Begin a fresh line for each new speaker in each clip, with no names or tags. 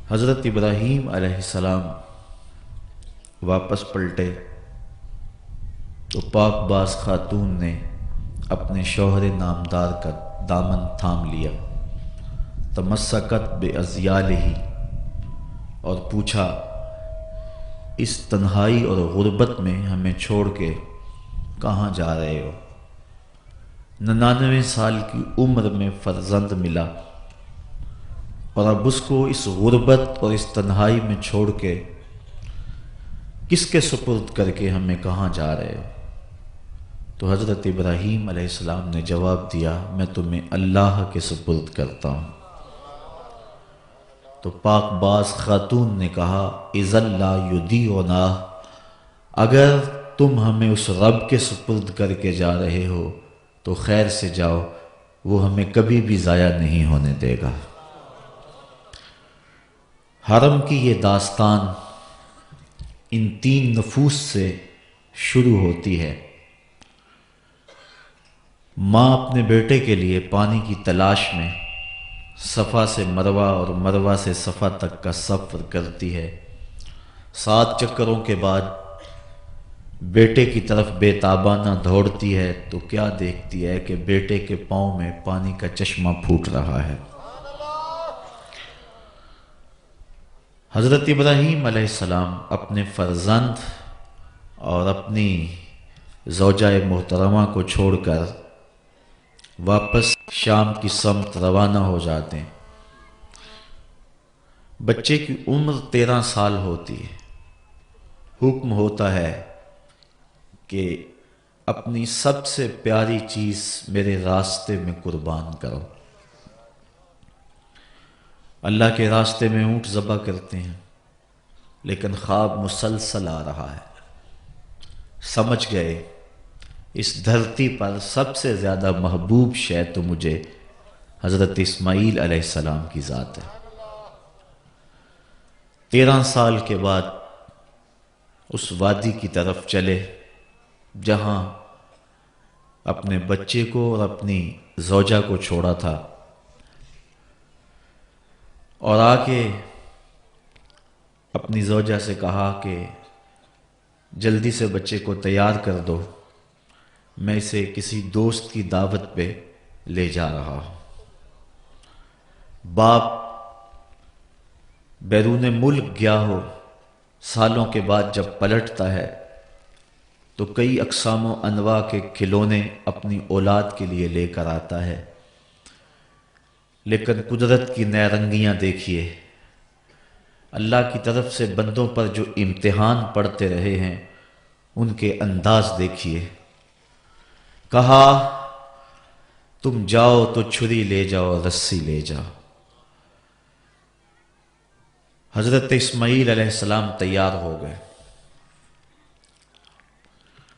حضرت ابراہیم علیہ السلام واپس پلٹے تو پاک باز خاتون نے اپنے شوہر نامدار کا دامن تھام لیا، تمسکت بعضیالہ، اور پوچھا اس تنہائی اور غربت میں ہمیں چھوڑ کے کہاں جا رہے ہو؟ 99 سال کی عمر میں فرزند ملا اور اب اس کو اس غربت اور اس تنہائی میں چھوڑ کے کس کے سپرد کر کے ہمیں کہاں جا رہے ہو؟ تو حضرت ابراہیم علیہ السلام نے جواب دیا، میں تمہیں اللہ کے سپرد کرتا ہوں۔ تو پاک باز خاتون نے کہا، اذا لا یضیعنا، اگر تم ہمیں اس رب کے سپرد کر کے جا رہے ہو تو خیر سے جاؤ، وہ ہمیں کبھی بھی ضائع نہیں ہونے دے گا۔ حرم کی یہ داستان ان 3 نفوس سے شروع ہوتی ہے۔ ماں اپنے بیٹے کے لیے پانی کی تلاش میں صفا سے مروہ اور مروہ سے صفا تک کا سفر کرتی ہے۔ 7 چکروں کے بعد بیٹے کی طرف بے تابانہ دوڑتی ہے تو کیا دیکھتی ہے کہ بیٹے کے پاؤں میں پانی کا چشمہ پھوٹ رہا ہے۔ حضرت ابراہیم علیہ السلام اپنے فرزند اور اپنی زوجہ محترمہ کو چھوڑ کر واپس شام کی سمت روانہ ہو جاتے ہیں۔ بچے کی عمر 13 سال ہوتی ہے۔ حکم ہوتا ہے کہ اپنی سب سے پیاری چیز میرے راستے میں قربان کرو۔ اللہ کے راستے میں اونٹ ذبح کرتے ہیں، لیکن خواب مسلسل آ رہا ہے۔ سمجھ گئے اس دھرتی پر سب سے زیادہ محبوب شے تو مجھے حضرت اسماعیل علیہ السلام کی ذات ہے۔ 13 سال کے بعد اس وادی کی طرف چلے جہاں اپنے بچے کو اور اپنی زوجہ کو چھوڑا تھا، اور آ کے اپنی زوجہ سے کہا کہ جلدی سے بچے کو تیار کر دو، میں اسے کسی دوست کی دعوت پہ لے جا رہا ہوں۔ باپ بیرون ملک گیا ہو، سالوں کے بعد جب پلٹتا ہے تو کئی اقسام و انواع کے کھلونے اپنی اولاد کے لیے لے کر آتا ہے، لیکن قدرت کی نیرنگیاں دیکھیے، اللہ کی طرف سے بندوں پر جو امتحان پڑتے رہے ہیں ان کے انداز دیکھیے۔ کہا تم جاؤ تو چھری لے جاؤ، رسی لے جاؤ۔ حضرت اسماعیل علیہ السلام تیار ہو گئے،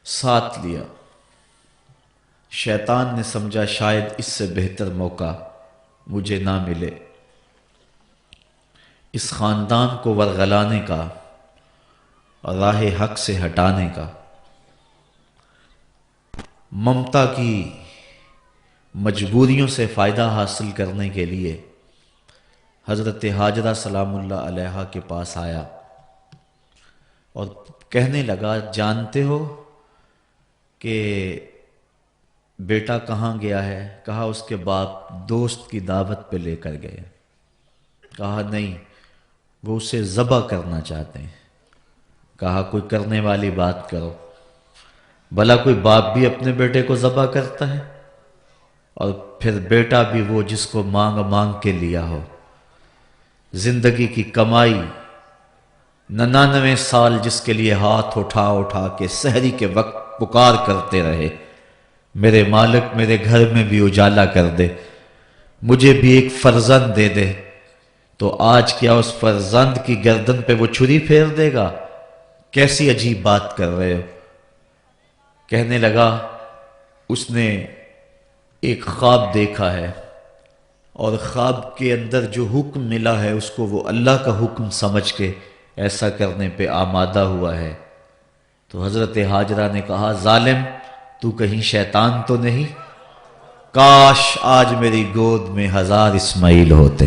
ساتھ لیا۔ شیطان نے سمجھا شاید اس سے بہتر موقع مجھے نہ ملے اس خاندان کو ورغلانے کا اور راہ حق سے ہٹانے کا۔ ممتا کی مجبوریوں سے فائدہ حاصل کرنے کے لیے حضرت ہاجرہ سلام اللہ علیہا کے پاس آیا اور کہنے لگا، جانتے ہو کہ بیٹا کہاں گیا ہے؟ کہا اس کے باپ دوست کی دعوت پہ لے کر گئے۔ کہا نہیں، وہ اسے ذبح کرنا چاہتے ہیں۔ کہا کوئی کرنے والی بات کرو، بھلا کوئی باپ بھی اپنے بیٹے کو ذبح کرتا ہے؟ اور پھر بیٹا بھی وہ جس کو مانگ مانگ کے لیا ہو، زندگی کی کمائی 99 سال جس کے لیے ہاتھ اٹھا اٹھا کے سحری کے وقت پکار کرتے رہے، میرے مالک میرے گھر میں بھی اجالا کر دے، مجھے بھی ایک فرزند دے دے، تو آج کیا اس فرزند کی گردن پہ وہ چھری پھیر دے گا؟ کیسی عجیب بات کر رہے ہو؟ کہنے لگا اس نے ایک خواب دیکھا ہے اور خواب کے اندر جو حکم ملا ہے اس کو وہ اللہ کا حکم سمجھ کے ایسا کرنے پہ آمادہ ہوا ہے۔ تو حضرت ہاجرہ نے کہا، ظالم تو کہیں شیطان تو نہیں؟ کاش آج میری گود میں 1000 اسماعیل ہوتے۔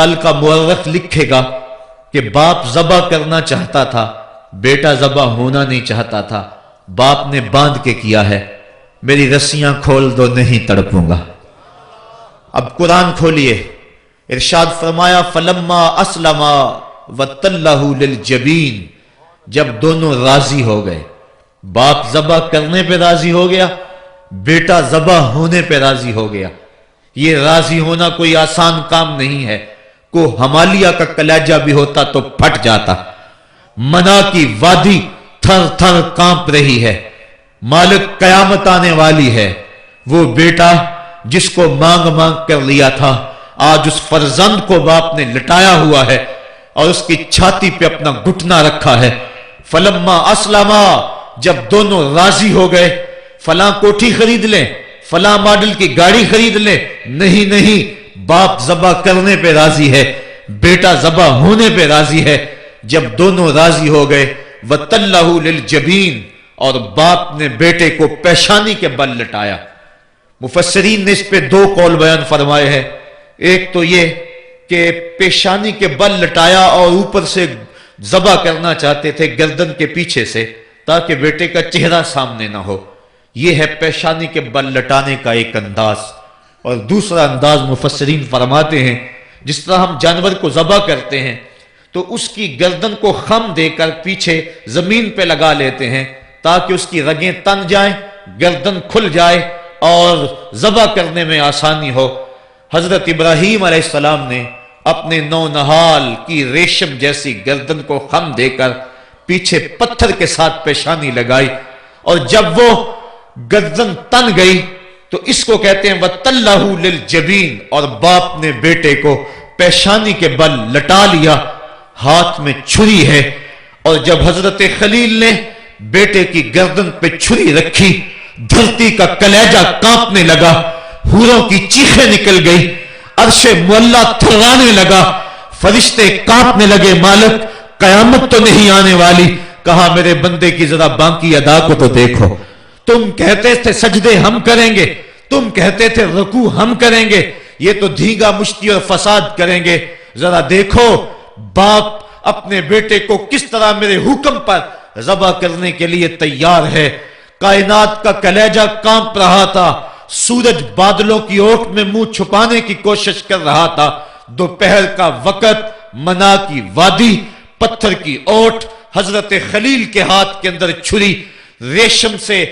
کل کا مورخ لکھے گا کہ باپ ذبح کرنا چاہتا تھا، بیٹا ذبح ہونا نہیں چاہتا تھا، باپ نے باندھ کے کیا ہے، میری رسیاں کھول دو نہیں تڑپوں گا۔ اب قرآن کھولیے، ارشاد فرمایا فلما اسلما وتلہ للجبین، جب دونوں راضی ہو گئے، باپ ذبح کرنے پہ راضی ہو گیا، بیٹا ذبح ہونے پہ راضی ہو گیا۔ یہ راضی ہونا کوئی آسان کام نہیں ہے، کو ہمالیہ کا کلیجہ بھی ہوتا تو پھٹ جاتا۔ منا کی وادی تھر تھر کانپ رہی ہے، مالک قیامت آنے والی ہے۔ وہ بیٹا جس کو مانگ مانگ کر لیا تھا، آج اس فرزند کو باپ نے لٹایا ہوا ہے اور اس کی چھاتی پہ اپنا گھٹنا رکھا ہے۔ فلما اسلما، جب دونوں راضی ہو گئے، فلاں کوٹھی خرید لیں، فلاں ماڈل کی گاڑی خرید لیں، نہیں، باپ ذبح کرنے پہ راضی ہے، بیٹا ذبح ہونے پہ راضی ہے۔ جب دونوں راضی ہو گئے، وَتَلَّهُ لِلْجَبِينِ، اور باپ نے بیٹے کو پیشانی کے بل لٹایا۔ مفسرین نے اس پہ دو قول بیان فرمائے ہیں۔ ایک تو یہ کہ پیشانی کے بل لٹایا اور اوپر سے ذبح کرنا چاہتے تھے گردن کے پیچھے سے، تاکہ بیٹے کا چہرہ سامنے نہ ہو۔ یہ ہے پیشانی کے بل لٹانے کا ایک انداز۔ اور دوسرا انداز مفسرین فرماتے ہیں، جس طرح ہم جانور کو ذبح کرتے ہیں تو اس کی گردن کو خم دے کر پیچھے زمین پہ لگا لیتے ہیں تاکہ اس کی رگیں تن جائیں، گردن کھل جائے اور ذبح کرنے میں آسانی ہو۔ حضرت ابراہیم علیہ السلام نے اپنے نو نہال کی ریشم جیسی گردن کو خم دے کر پیچھے پتھر کے ساتھ پیشانی لگائی، اور جب وہ گردن تن گئی تو اس کو کہتے ہیں وَتَلَّهُ لِلْجَبِينِ، اور باپ نے بیٹے کو پیشانی کے بل لٹا لیا، ہاتھ میں چھری ہے۔ اور جب حضرت خلیل نے بیٹے کی گردن پہ چھری رکھی، دھرتی کا کلیجہ کانپنے لگا، حوروں کی چیخیں نکل گئی، عرش معلیٰ تھرانے لگا، فرشتے کانپنے لگے، مالک قیامت تو نہیں آنے والی؟ کہا میرے بندے کی ذرا باقی ادا کو تو دیکھو، تم کہتے تھے سجدے ہم کریں گے، تم کہتے تھے رکوع ہم کریں گے، یہ تو دھیگا مشتی اور فساد کریں گے، ذرا دیکھو باپ اپنے بیٹے کو کس طرح میرے حکم پر ذبح کرنے کے لیے تیار ہے۔ کائنات کا کلیجہ کانپ رہا تھا، سورج بادلوں کی اوٹ میں منہ چھپانے کی کوشش کر رہا تھا، دوپہر کا وقت، منا کی وادی، پتھر کی اوٹ، حضرت خلیل کے ہاتھ کے اندر چھری، ریشم سے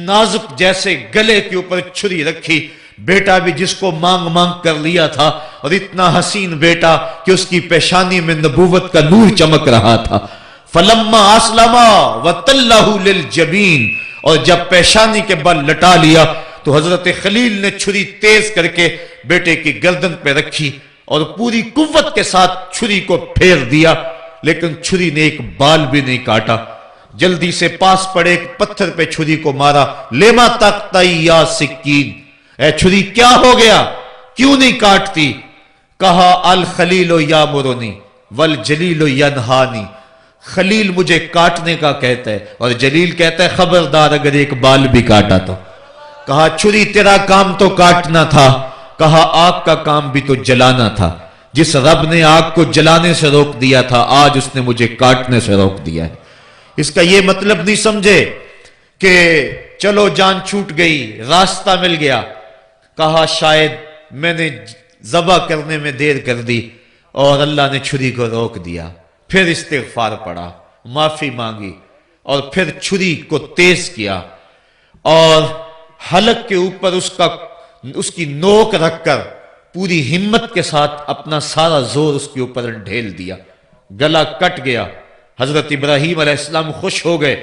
نازک جیسے گلے کے اوپر چھری رکھی، بیٹا بھی جس کو مانگ مانگ کر لیا تھا، اور اتنا حسین بیٹا کہ اس کی پیشانی میں نبوت کا نور چمک رہا تھا۔ فلما اسلما وتلہ للجبین، اور جب پیشانی کے بل لٹا لیا تو حضرت خلیل نے چھری تیز کر کے بیٹے کی گردن پہ رکھی اور پوری قوت کے ساتھ چھری کو پھیر دیا، لیکن چھری نے ایک بال بھی نہیں کاٹا۔ جلدی سے پاس پڑے ایک پتھر پہ چھری کو مارا، لیما تقطعی یا سکین، اے چھری کیا ہو گیا، کیوں نہیں کاٹتی؟ کہا الخلیل یامرنی والجلیل ینہانی، خلیل مجھے کاٹنے کا کہتا ہے اور جلیل کہتا ہے خبردار اگر ایک بال بھی کاٹا تو۔ کہا چھری تیرا کام تو کاٹنا تھا، کہا آگ کا کام بھی تو جلانا تھا، جس رب نے آگ کو جلانے سے روک دیا تھا آج اس نے مجھے کاٹنے سے روک دیا ہے۔ اس کا یہ مطلب نہیں سمجھے کہ چلو جان چھوٹ گئی، راستہ مل گیا۔ کہا شاید میں نے ذبح کرنے میں دیر کر دی اور اللہ نے چھری کو روک دیا۔ پھر استغفار پڑھا، معافی مانگی، اور پھر چھری کو تیز کیا اور حلق کے اوپر اس کی نوک رکھ کر پوری ہمت کے ساتھ اپنا سارا زور اس کے اوپر ڈھیل دیا، گلا کٹ گیا۔ حضرت ابراہیم علیہ السلام خوش ہو گئے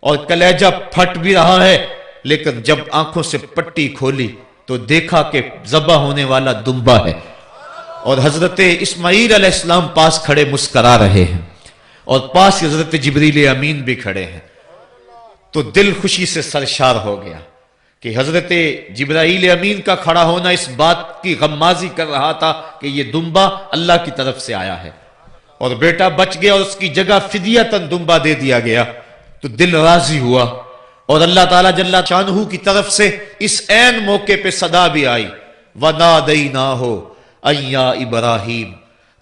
اور کلیجہ پھٹ بھی رہا ہے، لیکن جب آنکھوں سے پٹی کھولی تو دیکھا کہ ذبح ہونے والا دمبا ہے، اور حضرت اسماعیل علیہ السلام پاس کھڑے مسکرا رہے ہیں، اور پاس حضرت جبریل امین بھی کھڑے ہیں۔ تو دل خوشی سے سرشار ہو گیا کہ حضرت جبرائیل امین کا کھڑا ہونا اس بات کی غمازی کر رہا تھا کہ یہ دمبا اللہ کی طرف سے آیا ہے، اور بیٹا بچ گیا اور اس کی جگہ فدیتاً دمبا دے دیا گیا، تو دل راضی ہوا۔ اور اللہ تعالیٰ جل شانہ کی طرف سے اس عین موقع پہ صدا بھی آئی، وَنَادَيْنَاهُ أَن يَا إِبْرَاهِيمُ،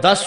10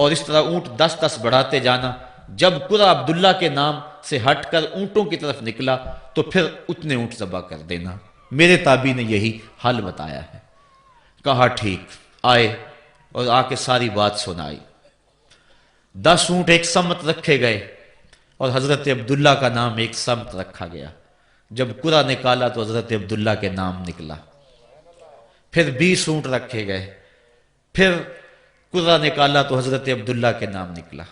اور اس طرح اونٹ 10 بڑھاتے جانا. جب قرہ عبداللہ کے نام سے ہٹ کر اونٹوں کی طرف نکلا تو پھر اتنے اونٹ ذبح کر دینا. میرے تابعی نے یہی حل بتایا ہے. کہا ٹھیک. آئے اور آ کے ساری بات سنائی. 10 اونٹ ایک سمت رکھے گئے اور حضرت عبداللہ کا نام ایک سمت رکھا گیا. جب قرہ نکالا تو حضرت عبداللہ کے نام نکلا. پھر 20 اونٹ رکھے گئے. پھر قرہ نکالا تو حضرت عبداللہ کے نام نکلا.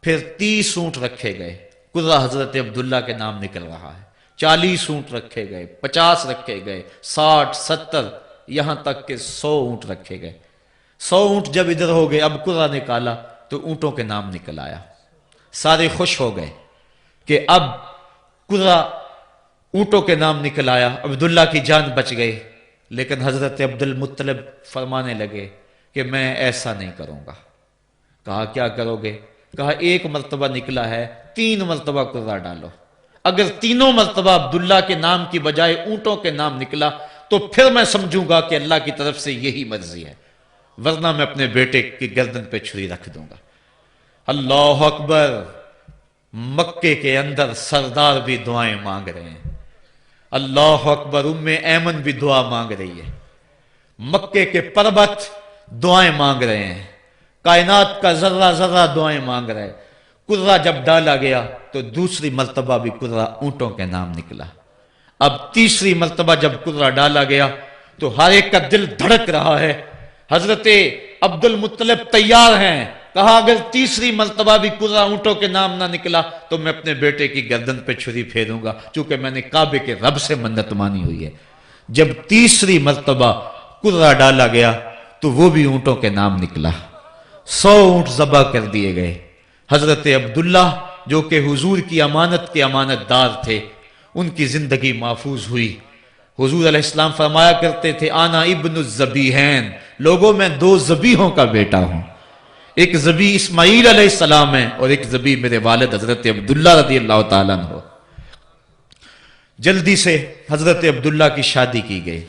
پھر 30 اونٹ رکھے گئے. قرہ حضرت عبداللہ کے نام نکل رہا ہے. 40 اونٹ رکھے گئے. 50 رکھے گئے. 60 70 یہاں تک کہ 100 اونٹ رکھے گئے. 100 اونٹ جب ادھر ہو گئے اب قرہ نکالا تو اونٹوں کے نام نکل آیا. سارے خوش ہو گئے کہ اب قرہ اونٹوں کے نام نکل آیا. عبداللہ کی جان بچ گئی. لیکن حضرت عبد المطلب فرمانے لگے کہ میں ایسا نہیں کروں گا. کہا کیا کرو گے؟ کہا ایک مرتبہ نکلا ہے 3 مرتبہ قرہ ڈالو. اگر تینوں مرتبہ عبداللہ کے نام کی بجائے اونٹوں کے نام نکلا تو پھر میں سمجھوں گا کہ اللہ کی طرف سے یہی مرضی ہے، ورنہ میں اپنے بیٹے کی گردن پہ چھری رکھ دوں گا. اللہ اکبر. مکے کے اندر سردار بھی دعائیں مانگ رہے ہیں. اللہ اکبر. ام ایمن بھی دعا مانگ رہی ہے. مکے کے پربت دعائیں مانگ رہے ہیں. کائنات کا ذرہ ذرہ دعائیں مانگ رہے. قرہ جب ڈالا گیا تو دوسری مرتبہ بھی قرہ اونٹوں کے نام نکلا. اب تیسری مرتبہ جب قرہ ڈالا گیا تو ہر ایک کا دل دھڑک رہا ہے. حضرت عبد المطلب تیار ہیں. کہا اگر تیسری مرتبہ بھی قرہ اونٹوں کے نام نہ نکلا تو میں اپنے بیٹے کی گردن پہ چھری پھیروں گا، چونکہ میں نے کعبے کے رب سے منت مانی ہوئی ہے. جب تیسری مرتبہ قرہ ڈالا گیا تو وہ بھی اونٹوں کے نام نکلا. 100 اونٹ ذبح کر دیے گئے. حضرت عبداللہ جو کہ حضور کی امانت کے امانت دار تھے، ان کی زندگی محفوظ ہوئی. حضور علیہ السلام فرمایا کرتے تھے آنا ابن الذبیحین، لوگوں میں 2 ذبیحوں کا بیٹا ہوں. ایک ذبیح اسماعیل علیہ السلام ہے اور ایک ذبیح میرے والد حضرت عبداللہ رضی اللہ تعالیٰ عنہ. جلدی سے حضرت عبداللہ کی شادی کی گئی.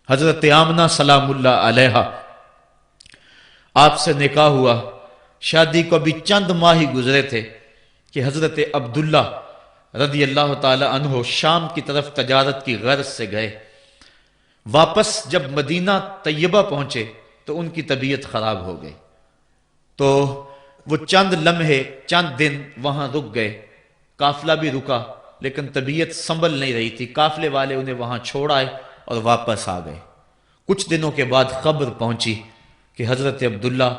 حضرت آمنہ سلام اللہ علیہا آپ سے نکاح ہوا. شادی کو ابھی چند ماہ ہی گزرے تھے کہ حضرت عبداللہ رضی اللہ تعالی عنہ شام کی طرف تجارت کی غرض سے گئے. واپس جب مدینہ طیبہ پہنچے تو ان کی طبیعت خراب ہو گئی. تو وہ چند لمحے چند دن وہاں رک گئے. قافلہ بھی رکا لیکن طبیعت سنبھل نہیں رہی تھی. قافلے والے انہیں وہاں چھوڑ آئے اور واپس آ گئے. کچھ دنوں کے بعد خبر پہنچی کہ حضرت عبداللہ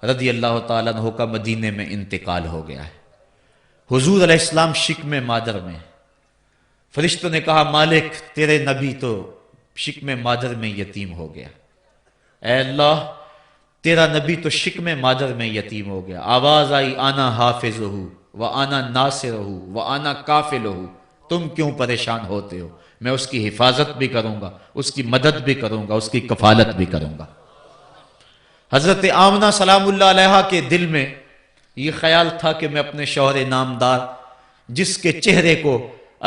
رضی اللہ تعالیٰ عنہ کا مدینے میں انتقال ہو گیا ہے. حضور علیہ السلام شکم مادر میں. فرشتوں نے کہا مالک تیرے نبی تو شکم مادر میں یتیم ہو گیا. اے اللہ تیرا نبی تو شکم مادر میں یتیم ہو گیا. آواز آئی آنا حافظہ و آنا ناصرہ و آنا کافلہ. تم کیوں پریشان ہوتے ہو؟ میں اس کی حفاظت بھی کروں گا، اس کی مدد بھی کروں گا، اس کی کفالت بھی کروں گا. حضرت آمنہ سلام اللہ علیہا کے دل میں یہ خیال تھا کہ میں اپنے شوہر نامدار جس کے چہرے کو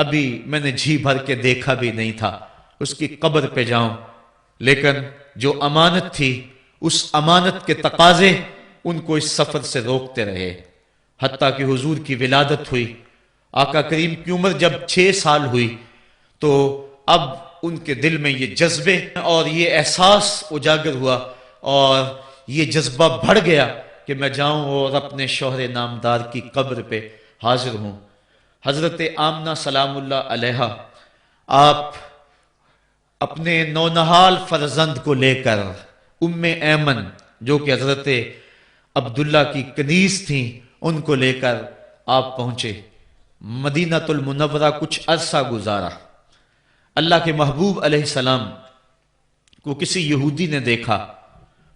ابھی میں نے جھی بھر کے دیکھا بھی نہیں تھا اس کی قبر پہ جاؤں. لیکن جو امانت تھی اس امانت کے تقاضے ان کو اس سفر سے روکتے رہے. حتیٰ کہ حضور کی ولادت ہوئی. آقا کریم کی عمر جب 6 سال ہوئی تو اب ان کے دل میں یہ جذبے اور یہ احساس اجاگر ہوا اور یہ جذبہ بڑھ گیا کہ میں جاؤں اور اپنے شوہر نامدار کی قبر پہ حاضر ہوں. حضرت آمنہ سلام اللہ علیہا آپ اپنے نونہال فرزند کو لے کر ام ایمن جو کہ حضرت عبداللہ کی کنیز تھیں ان کو لے کر آپ پہنچے. مدینہ المنورہ کچھ عرصہ گزارا. اللہ کے محبوب علیہ السلام کو کسی یہودی نے دیکھا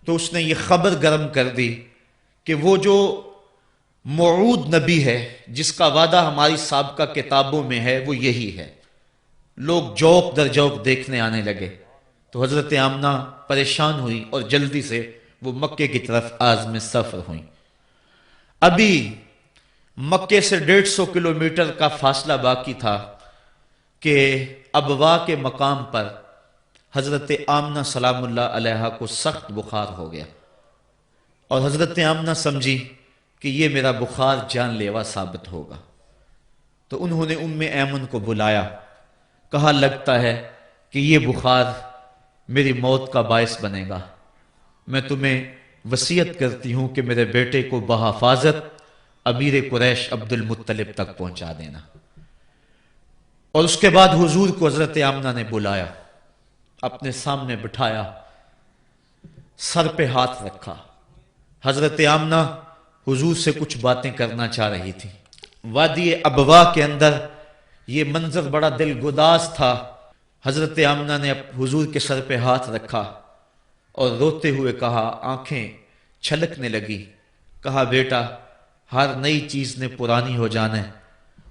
تو اس نے یہ خبر گرم کر دی کہ وہ جو موعود نبی ہے جس کا وعدہ ہماری سابقہ کتابوں میں ہے وہ یہی ہے. لوگ جوق در جوق دیکھنے آنے لگے. تو حضرت آمنہ پریشان ہوئی اور جلدی سے وہ مکے کی طرف عازم سفر ہوئیں. ابھی مکے سے 150 کلومیٹر کا فاصلہ باقی تھا کہ ابوا کے مقام پر حضرت آمنہ سلام اللہ علیہا کو سخت بخار ہو گیا. اور حضرت آمنہ سمجھی کہ یہ میرا بخار جان لیوا ثابت ہوگا، تو انہوں نے ام ایمن کو بلایا، کہا لگتا ہے کہ یہ بخار میری موت کا باعث بنے گا، میں تمہیں وصیت کرتی ہوں کہ میرے بیٹے کو بحفاظت امیر قریش عبد المطلب تک پہنچا دینا۔ اور اس کے بعد حضور کو حضرت آمنہ نے بلایا، اپنے سامنے بٹھایا، سر پہ ہاتھ رکھا۔ حضرت آمنہ حضور سے کچھ باتیں کرنا چاہ رہی تھی۔ وادی ابوا کے اندر یہ منظر بڑا دل گداز تھا۔ حضرت آمنہ نے حضور کے سر پہ ہاتھ رکھا اور روتے ہوئے کہا، آنکھیں چھلکنے لگی، کہا بیٹا ہر نئی چیز نے پرانی ہو جانا ہے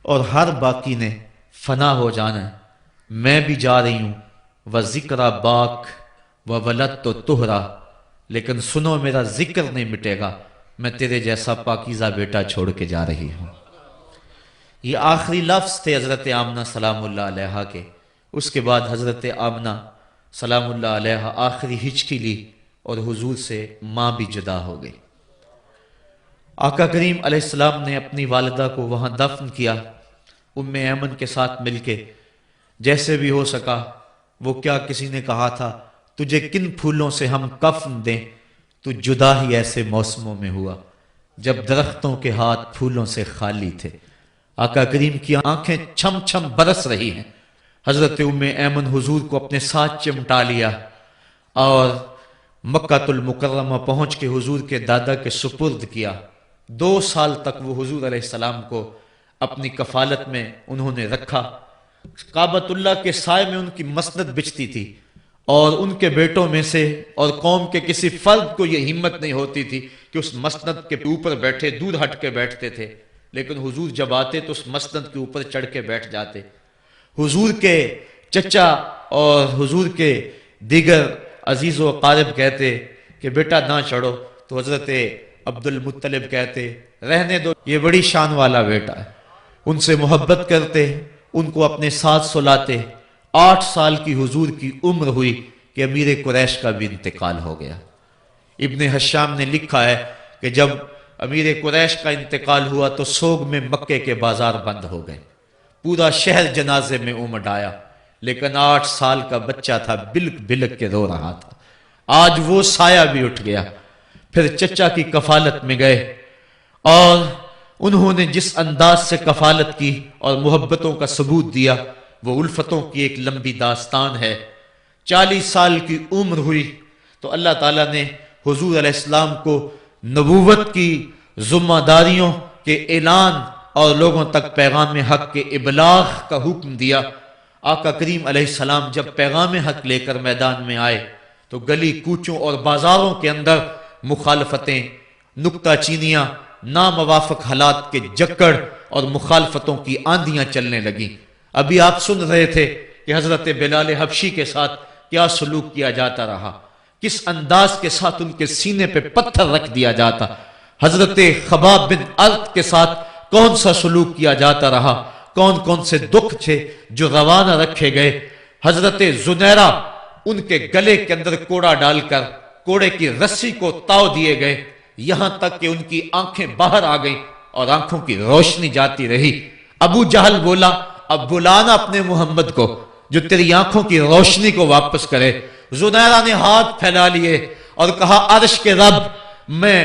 اور ہر باقی نے فنا ہو جانا ہے، میں بھی جا رہی ہوں، وذکر باک وولدت طہرا، لیکن سنو میرا ذکر نہیں مٹے گا، میں تیرے جیسا پاکیزہ بیٹا چھوڑ کے جا رہی ہوں۔ یہ آخری لفظ تھے حضرت آمنہ سلام اللہ علیہا کے۔ اس کے بعد حضرت آمنہ سلام اللہ علیہا آخری ہچکی لی اور حضور سے ماں بھی جدا ہو گئی۔ آقا کریم علیہ السلام نے اپنی والدہ کو وہاں دفن کیا، ام ایمن کے ساتھ مل کے، جیسے بھی ہو سکا۔ وہ کیا کسی نے کہا تھا تجھے کن پھولوں سے ہم کفن دیں، تو جدا ہی ایسے موسموں میں ہوا جب درختوں کے ہاتھ پھولوں سے خالی تھے۔ آقا کریم کی آنکھیں چھم چھم برس رہی ہیں۔ حضرت ام ایمن حضور کو اپنے ساتھ چمٹا لیا اور مکہ المکرمہ پہنچ کے حضور کے دادا کے سپرد کیا۔ 2 سال تک وہ حضور علیہ السلام کو اپنی کفالت میں انہوں نے رکھا۔ کعبۃ اللہ کے سائے میں ان کی مسند بچتی تھی، اور ان کے بیٹوں میں سے اور قوم کے کسی فرد کو یہ ہمت نہیں ہوتی تھی کہ اس مسند کے اوپر بیٹھے، دور ہٹ کے بیٹھتے تھے، لیکن حضور جب آتے تو اس مسند کے اوپر چڑھ کے بیٹھ جاتے۔ حضور کے چچا اور حضور کے دیگر عزیز و اقارب کہتے کہ بیٹا نہ چڑھو، تو حضرت عبد المطلب کہتے رہنے دو، یہ بڑی شان والا بیٹا ہے۔ ان سے محبت کرتے، ان کو اپنے ساتھ سلاتے۔ 8 سال کی حضور کی عمر ہوئی کہ امیر قریش کا بھی انتقال ہو گیا۔ ابن حشام نے لکھا ہے کہ جب امیر قریش کا انتقال ہوا تو سوگ میں مکے کے بازار بند ہو گئے، پورا شہر جنازے میں امڈ آیا، لیکن 8 سال کا بچہ تھا، بلک بلک کے رو رہا تھا۔ آج وہ سایہ بھی اٹھ گیا۔ پھر چچا کی کفالت میں گئے، اور انہوں نے جس انداز سے کفالت کی اور محبتوں کا ثبوت دیا، وہ الفتوں کی ایک لمبی داستان ہے۔ 40 سال کی عمر ہوئی تو اللہ تعالیٰ نے حضور علیہ السلام کو نبوت کی ذمہ داریوں کے اعلان اور لوگوں تک پیغام حق کے ابلاغ کا حکم دیا۔ آقا کریم علیہ السلام جب پیغام حق لے کر میدان میں آئے تو گلی کوچوں اور بازاروں کے اندر مخالفتیں، نکتہ چینیاں، ناموافق حالات کے جکڑ اور مخالفتوں کی آندیاں چلنے لگیں۔ ابھی آپ سن رہے تھے کہ حضرت بلال حبشی کے ساتھ کیا سلوک کیا جاتا رہا، کس انداز کے ساتھ ان کے سینے پہ پتھر رکھ دیا جاتا۔ حضرت خباب بن ارت کے ساتھ کون سا سلوک کیا جاتا رہا، کون کون سے دکھ تھے جو روانہ رکھے گئے۔ حضرت زنیرہ، ان کے گلے کے اندر کوڑا ڈال کر کوڑے کی رسی کو تاؤ دیے گئے، یہاں تک کہ ان کی آنکھیں باہر آ گئیں اور آنکھوں کی روشنی جاتی رہی۔ ابو جہل بولا اب بلانا اپنے محمد کو جو تیری آنکھوں کی روشنی کو واپس کرے۔ زنیرہ نے ہاتھ پھیلا لیے اور کہا عرش کے رب، میں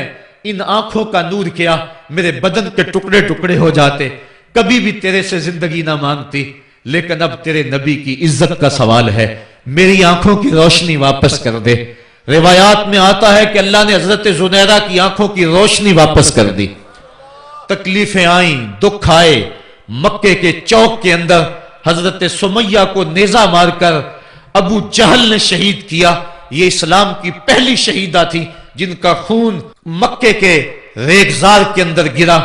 ان آنکھوں کا نور کیا میرے بدن کے ٹکڑے ٹکڑے ہو جاتے، کبھی بھی تیرے سے زندگی نہ مانگتی، لیکن اب تیرے نبی کی عزت کا سوال ہے، میری آنکھوں کی روشنی واپس کر دے۔ روایات میں آتا ہے کہ اللہ نے حضرت زنیرہ کی آنکھوں کی روشنی واپس کر دی۔ تکلیفیں آئیں، دکھ آئے۔ مکے کے چوک کے اندر حضرت سمیہ کو نیزہ مار کر ابو جہل نے شہید کیا۔ یہ اسلام کی پہلی شہیدہ تھی جن کا خون مکے کے ریگزار کے اندر گرا۔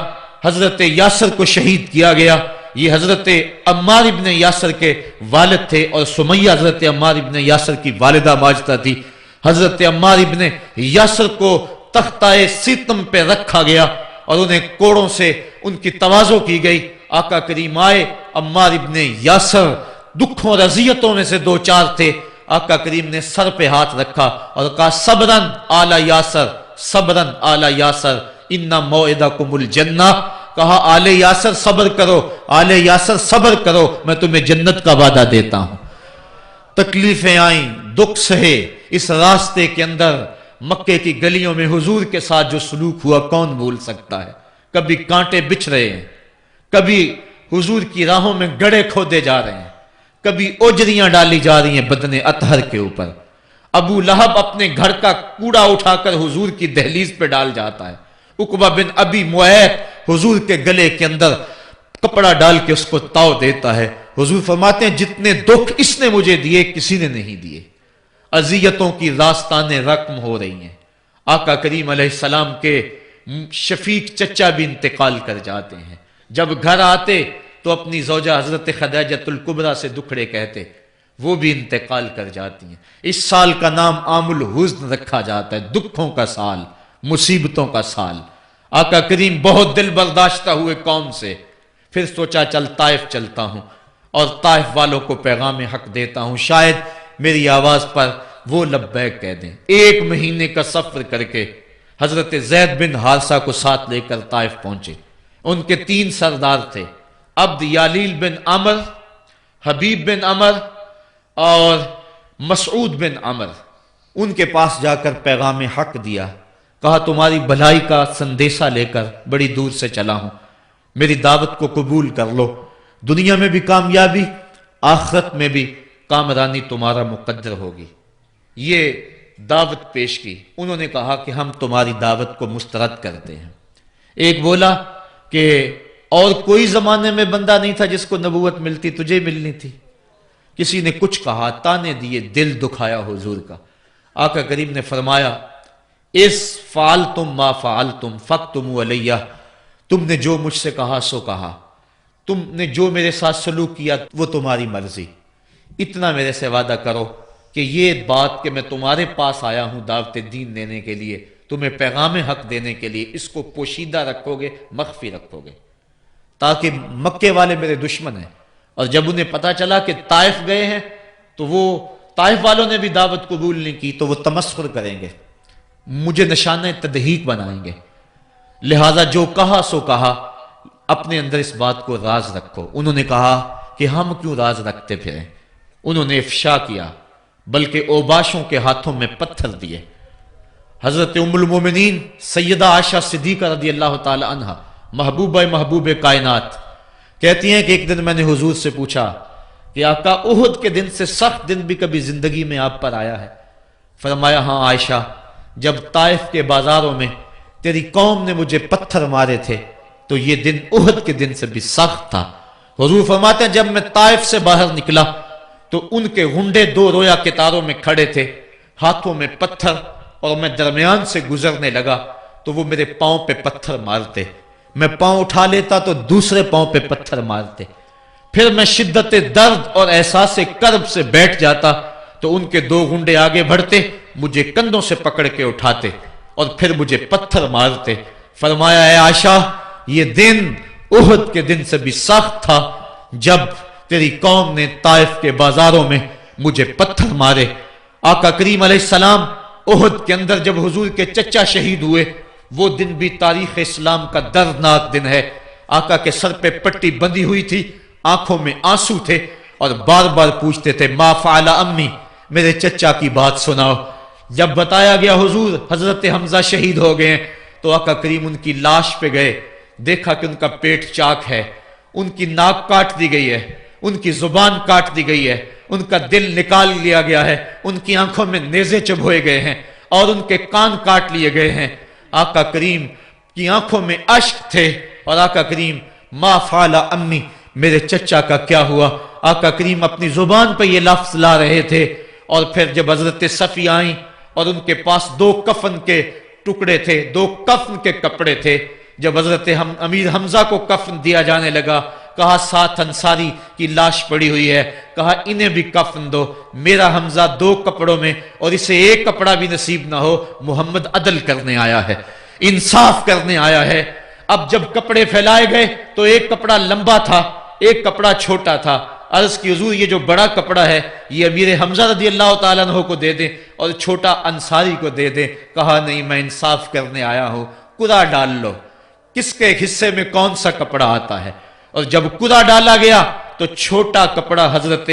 حضرت یاسر کو شہید کیا گیا۔ یہ حضرت عمار ابن یاسر کے والد تھے اور سمیہ حضرت عمار ابن یاسر کی والدہ ماجدہ تھی۔ حضرت عمار ابن یاسر کو تختہ سیتم پہ رکھا گیا اور انہیں کوڑوں سے ان کی تواضع کی گئی۔ آقا کریم آئے، عمار ابن یاسر دکھوں اور اذیتوں میں سے 2-4 تھے۔ آقا کریم نے سر پہ ہاتھ رکھا اور کہا صبرن آل یاسر، صبرن آل یاسر ان موعدکم الجنہ، کہا آل یاسر صبر کرو، آل یاسر صبر کرو، میں تمہیں جنت کا وعدہ دیتا ہوں۔ تکلیفیں آئیں، دکھ سہے، اس راستے کے اندر مکے کی گلیوں میں حضور کے ساتھ جو سلوک ہوا کون بھول سکتا ہے؟ کبھی کانٹے بچھ رہے ہیں، کبھی حضور کی راہوں میں گڑھے کھودے جا رہے ہیں، کبھی اوجریاں ڈالی جا رہی ہیں بدن اطہر کے اوپر۔ ابو لہب اپنے گھر کا کوڑا اٹھا کر حضور کی دہلیز پہ ڈال جاتا ہے۔ عقبہ بن ابی معیط حضور کے گلے کے اندر کپڑا ڈال کے اس کو تاؤ دیتا ہے۔ حضور فرماتے ہیں جتنے دکھ اس نے مجھے دیے کسی نے نہیں دیے۔ اذیتوں کی داستانیں رقم ہو رہی ہیں۔ آقا کریم علیہ السلام کے شفیق چچا بھی انتقال کر جاتے ہیں۔ جب گھر آتے تو اپنی زوجہ حضرت خدیجۃ الکبریٰ سے دکھڑے کہتے، وہ بھی انتقال کر جاتی ہیں۔ اس سال کا نام عام الحزن رکھا جاتا ہے، دکھوں کا سال، مصیبتوں کا سال۔ آقا کریم بہت دل برداشتہ ہوئے قوم سے، پھر سوچا چل طائف چلتا ہوں اور طائف والوں کو پیغام حق دیتا ہوں، شاید میری آواز پر وہ لبیک کہہ دیں۔ 1 مہینے کا سفر کر کے حضرت زید بن حارثہ کو ساتھ لے کر طائف پہنچے۔ ان کے 3 سردار تھے، عبد یالیل بن عمر، حبیب بن عمر اور مسعود بن عمر۔ ان کے پاس جا کر پیغام حق دیا، کہا تمہاری بھلائی کا سندیسہ لے کر بڑی دور سے چلا ہوں، میری دعوت کو قبول کر لو، دنیا میں بھی کامیابی، آخرت میں بھی کامرانی تمہارا مقدر ہوگی۔ یہ دعوت پیش کی۔ انہوں نے کہا کہ ہم تمہاری دعوت کو مسترد کرتے ہیں۔ ایک بولا کہ اور کوئی زمانے میں بندہ نہیں تھا جس کو نبوت ملتی، تجھے ملنی تھی۔ کسی نے کچھ کہا، تانے دیے، دل دکھایا حضور کا۔ آقا کریم نے فرمایا اس فعلتم ما فعلتم فاکتموا علیہ، تم نے جو مجھ سے کہا سو کہا، تم نے جو میرے ساتھ سلوک کیا وہ تمہاری مرضی، اتنا میرے سے وعدہ کرو کہ یہ بات کہ میں تمہارے پاس آیا ہوں دعوت دین دینے کے لیے، تمہیں پیغام حق دینے کے لیے، اس کو پوشیدہ رکھو گے، مخفی رکھو گے، تاکہ مکے والے میرے دشمن ہیں، اور جب انہیں پتا چلا کہ طائف گئے ہیں تو وہ طائف والوں نے بھی دعوت قبول نہیں کی تو وہ تمسخر کریں گے، مجھے نشانہ تضحیک بنائیں گے، لہذا جو کہا سو کہا، اپنے اندر اس بات کو راز رکھو۔ انہوں نے کہا کہ ہم کیوں راز رکھتے پھریں؟ انہوں نے افشا کیا، بلکہ اوباشوں کے ہاتھوں میں پتھر دیے۔ حضرت ام المومنین سیدہ عائشہ صدیقہ رضی اللہ تعالی عنہ، محبوب کائنات، کہتی ہیں کہ ایک دن میں نے حضور سے پوچھا کہ آقا احد کے دن سے سخت دن بھی کبھی زندگی میں آپ پر آیا ہے؟ فرمایا ہاں عائشہ، جب طائف کے بازاروں میں تیری قوم نے مجھے پتھر مارے تھے تو یہ دن احد کے دن سے بھی سخت تھا۔ حضور فرماتے ہیں جب میں طائف سے باہر نکلا تو ان کے غنڈے 2 رویا کتاروں میں کھڑے تھے، ہاتھوں میں پتھر، اور میں درمیان سے گزرنے لگا تو وہ میرے پاؤں پہ پتھر مارتے، میں پاؤں اٹھا لیتا تو دوسرے پاؤں پہ پتھر مارتے، پھر میں شدت درد اور احساس کرب سے بیٹھ جاتا تو ان کے 2 غنڈے آگے بڑھتے، مجھے کندھوں سے پکڑ کے اٹھاتے اور پھر مجھے پتھر مارتے۔ فرمایا اے عائشہ یہ دن احد کے دن سے بھی سخت تھا جب تیری قوم نے طائف کے بازاروں میں مجھے پتھر مارے۔ آقا کریم علیہ السلام احد کے اندر جب حضور کے چچا شہید ہوئے، وہ دن بھی تاریخ اسلام کا دردناک دن ہے۔ آقا کے سر پہ پٹی بندھی ہوئی تھی، آنکھوں میں آنسو تھے اور بار بار پوچھتے تھے ما فعل امی، میرے چچا کی بات سناؤ۔ جب بتایا گیا حضور حضرت حمزہ شہید ہو گئے تو آقا کریم ان کی لاش پہ گئے، دیکھا کہ ان کا پیٹ چاک ہے، ان کی ناک کاٹ دی گئی ہے، ان کی زبان کاٹ دی گئی ہے، ان کا دل نکال لیا گیا ہے، ان کی آنکھوں میں نیزے چبھوئے گئے ہیں اور ان کے کان کاٹ لیے گئے ہیں۔ آقا کریم کی آنکھوں میں اشک تھے اور آقا کریم ما فعل امی، میرے چچا کا کیا ہوا؟ آقا کریم اپنی زبان پہ یہ لفظ لا رہے تھے، اور پھر جب حضرت صفیہ آئیں اور ان کے پاس 2 کفن کے ٹکڑے تھے، 2 کفن کے کپڑے تھے، جب حضرت امیر حمزہ کو کفن دیا جانے لگا، کہا 7 انصاری کی لاش پڑی ہوئی ہے، کہا انہیں بھی کفن دو، میرا حمزہ 2 کپڑوں میں اور اسے 1 کپڑا بھی نصیب نہ ہو، محمد عدل کرنے آیا ہے، انصاف کرنے آیا ہے۔ اب جب کپڑے پھیلائے گئے تو 1 کپڑا لمبا تھا، 1 کپڑا چھوٹا تھا۔ عرض کی حضور یہ جو بڑا کپڑا ہے یہ امیر حمزہ رضی اللہ تعالیٰ عنہ کو دے دیں اور چھوٹا انصاری کو دے دیں. کہا نہیں، میں انصاف کرنے آیا ہوں، قرعہ ڈال لو کس کے حصے میں کون سا کپڑا آتا ہے. اور جب قرعہ ڈالا گیا تو چھوٹا کپڑا حضرت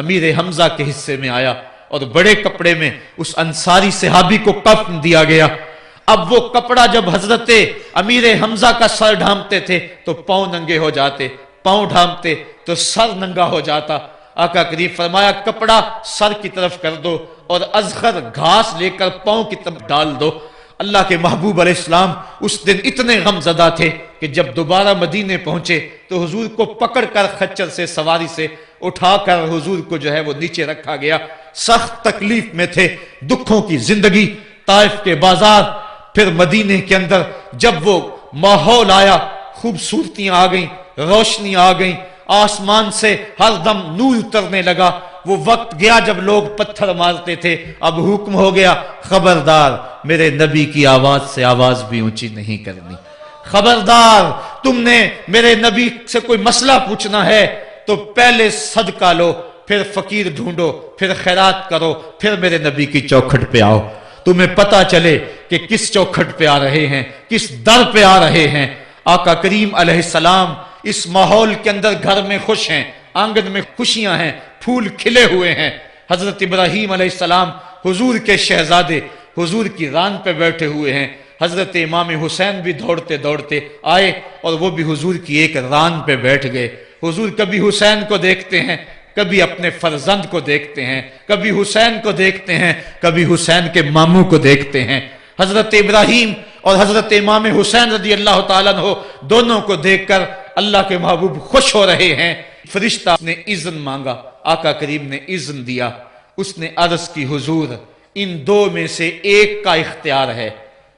امیر حمزہ کے حصے میں آیا اور بڑے کپڑے میں اس انصاری صحابی کو کفن دیا گیا. اب وہ کپڑا جب حضرت امیر حمزہ کا سر ڈھانپتے تھے تو پاؤں ننگے ہو جاتے، پاؤں ڈھانپتے تو سر ننگا ہو جاتا. آقا کریم فرمایا کپڑا سر کی طرف کر دو اور ازخر گھاس لے کر پاؤں کی طرف ڈال دو. اللہ کے محبوب علیہ السلام اس دن اتنے غم زدہ تھے کہ جب دوبارہ مدینے پہنچے تو حضور کو پکڑ کر خچر سے سواری سے اٹھا کر حضور کو جو ہے وہ نیچے رکھا گیا. سخت تکلیف میں تھے، دکھوں کی زندگی، طائف کے بازار، پھر مدینے کے اندر جب وہ ماحول آیا، خوبصورتیاں آ گئیں، روشنی آ گئیں، آسمان سے ہر دم نور اترنے لگا. وہ وقت گیا جب لوگ پتھر مارتے تھے، اب حکم ہو گیا خبردار میرے نبی کی آواز سے آواز بھی اونچی نہیں کرنی. خبردار تم نے میرے نبی سے کوئی مسئلہ پوچھنا ہے تو پہلے صدقہ لو، پھر فقیر ڈھونڈو، پھر خیرات کرو، پھر میرے نبی کی چوکھٹ پہ آؤ. تمہیں پتا چلے کہ کس چوکھٹ پہ آ رہے ہیں، کس در پہ آ رہے ہیں. آقا کریم علیہ السلام اس ماحول کے اندر گھر میں خوش ہیں، آنگن میں خوشیاں ہیں، پھول کھلے ہوئے ہیں. حضرت ابراہیم علیہ السلام حضور کے شہزادے حضور کی ران پہ بیٹھے ہوئے ہیں. حضرت امام حسین بھی دوڑتے دوڑتے آئے اور وہ بھی حضور کی ایک ران پہ بیٹھ گئے. حضور کبھی حسین کو دیکھتے ہیں، کبھی اپنے فرزند کو دیکھتے ہیں، کبھی حسین کو دیکھتے ہیں، کبھی حسین کے ماموں کو دیکھتے ہیں. حضرت ابراہیم اور حضرت امام حسین رضی اللہ تعالیٰ عنہ دونوں کو دیکھ کر اللہ کے محبوب خوش ہو رہے ہیں. فرشتہ نے اذن مانگا، آقا کریم نے اذن دیا. اس نے عرض کی حضور ان دو میں سے ایک کا اختیار ہے،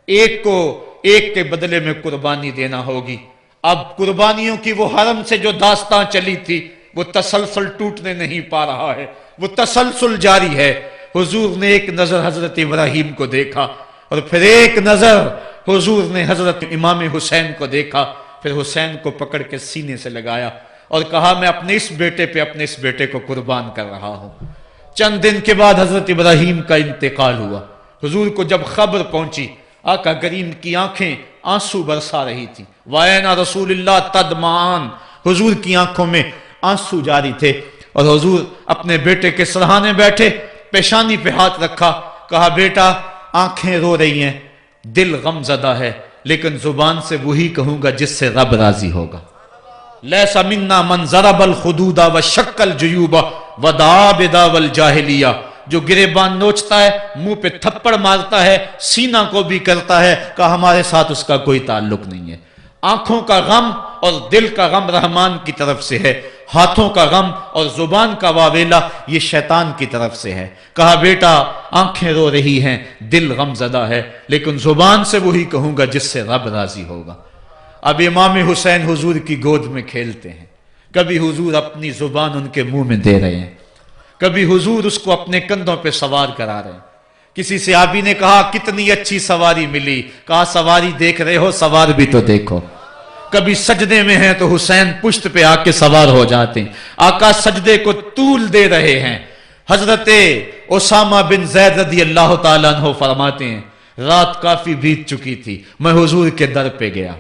ایک کو ایک کے بدلے میں قربانی دینا ہوگی. اب قربانیوں کی وہ حرم سے جو داستان چلی تھی وہ تسلسل ٹوٹنے نہیں پا رہا ہے، وہ تسلسل جاری ہے. حضور نے ایک نظر حضرت ابراہیم کو دیکھا اور پھر ایک نظر حضور نے حضرت امام حسین کو دیکھا، پھر حسین کو پکڑ کے سینے سے لگایا اور کہا میں اپنے اس بیٹے پہ اپنے اس بیٹے کو قربان کر رہا ہوں. چند دن کے بعد حضرت ابراہیم کا انتقال ہوا. حضور کو جب خبر پہنچی آقا کریم کی آنکھیں آنسو برسا رہی تھی. وَأَيْنَ رسول اللہ تدمعان، حضور کی آنکھوں میں آنسو جاری تھے اور حضور اپنے بیٹے کے سرہانے بیٹھے، پیشانی پہ ہاتھ رکھا، کہا بیٹا آنکھیں رو رہی ہیں، دل غم زدہ ہے، لیکن زبان سے وہی کہوں گا جس سے رب راضی ہوگا. لیس منا من ضرب الخدود وشق الجیوب ودعا بدعوی الجاہلیہ، جو گریبان نوچتا ہے، منہ پہ تھپڑ مارتا ہے، سینہ کو بھی کرتا ہے، کہ ہمارے ساتھ اس کا کوئی تعلق نہیں ہے. آنکھوں کا غم اور دل کا غم رحمان کی طرف سے ہے، ہاتھوں کا غم اور زبان کا واویلا یہ شیطان کی طرف سے ہے. کہا بیٹا آنکھیں رو رہی ہیں، دل غم زدہ ہے، لیکن زبان سے وہی کہوں گا جس سے رب راضی ہوگا. اب امام حسین حضور کی گود میں کھیلتے ہیں، کبھی حضور اپنی زبان ان کے منہ میں دے رہے ہیں، کبھی حضور اس کو اپنے کندھوں پہ سوار کرا رہے ہیں. کسی صحابی نے کہا کتنی اچھی سواری ملی، کہا سواری دیکھ رہے ہو سوار بھی تو دیکھو. کبھی سجدے میں ہیں تو حسین پشت پہ آ کے سوار ہو جاتے ہیں، آقا سجدے کو طول دے رہے ہیں. حضرت اسامہ بن زید رضی اللہ تعالیٰ عنہ فرماتے ہیں رات کافی بیت چکی تھی، میں حضور کے در پہ گیا.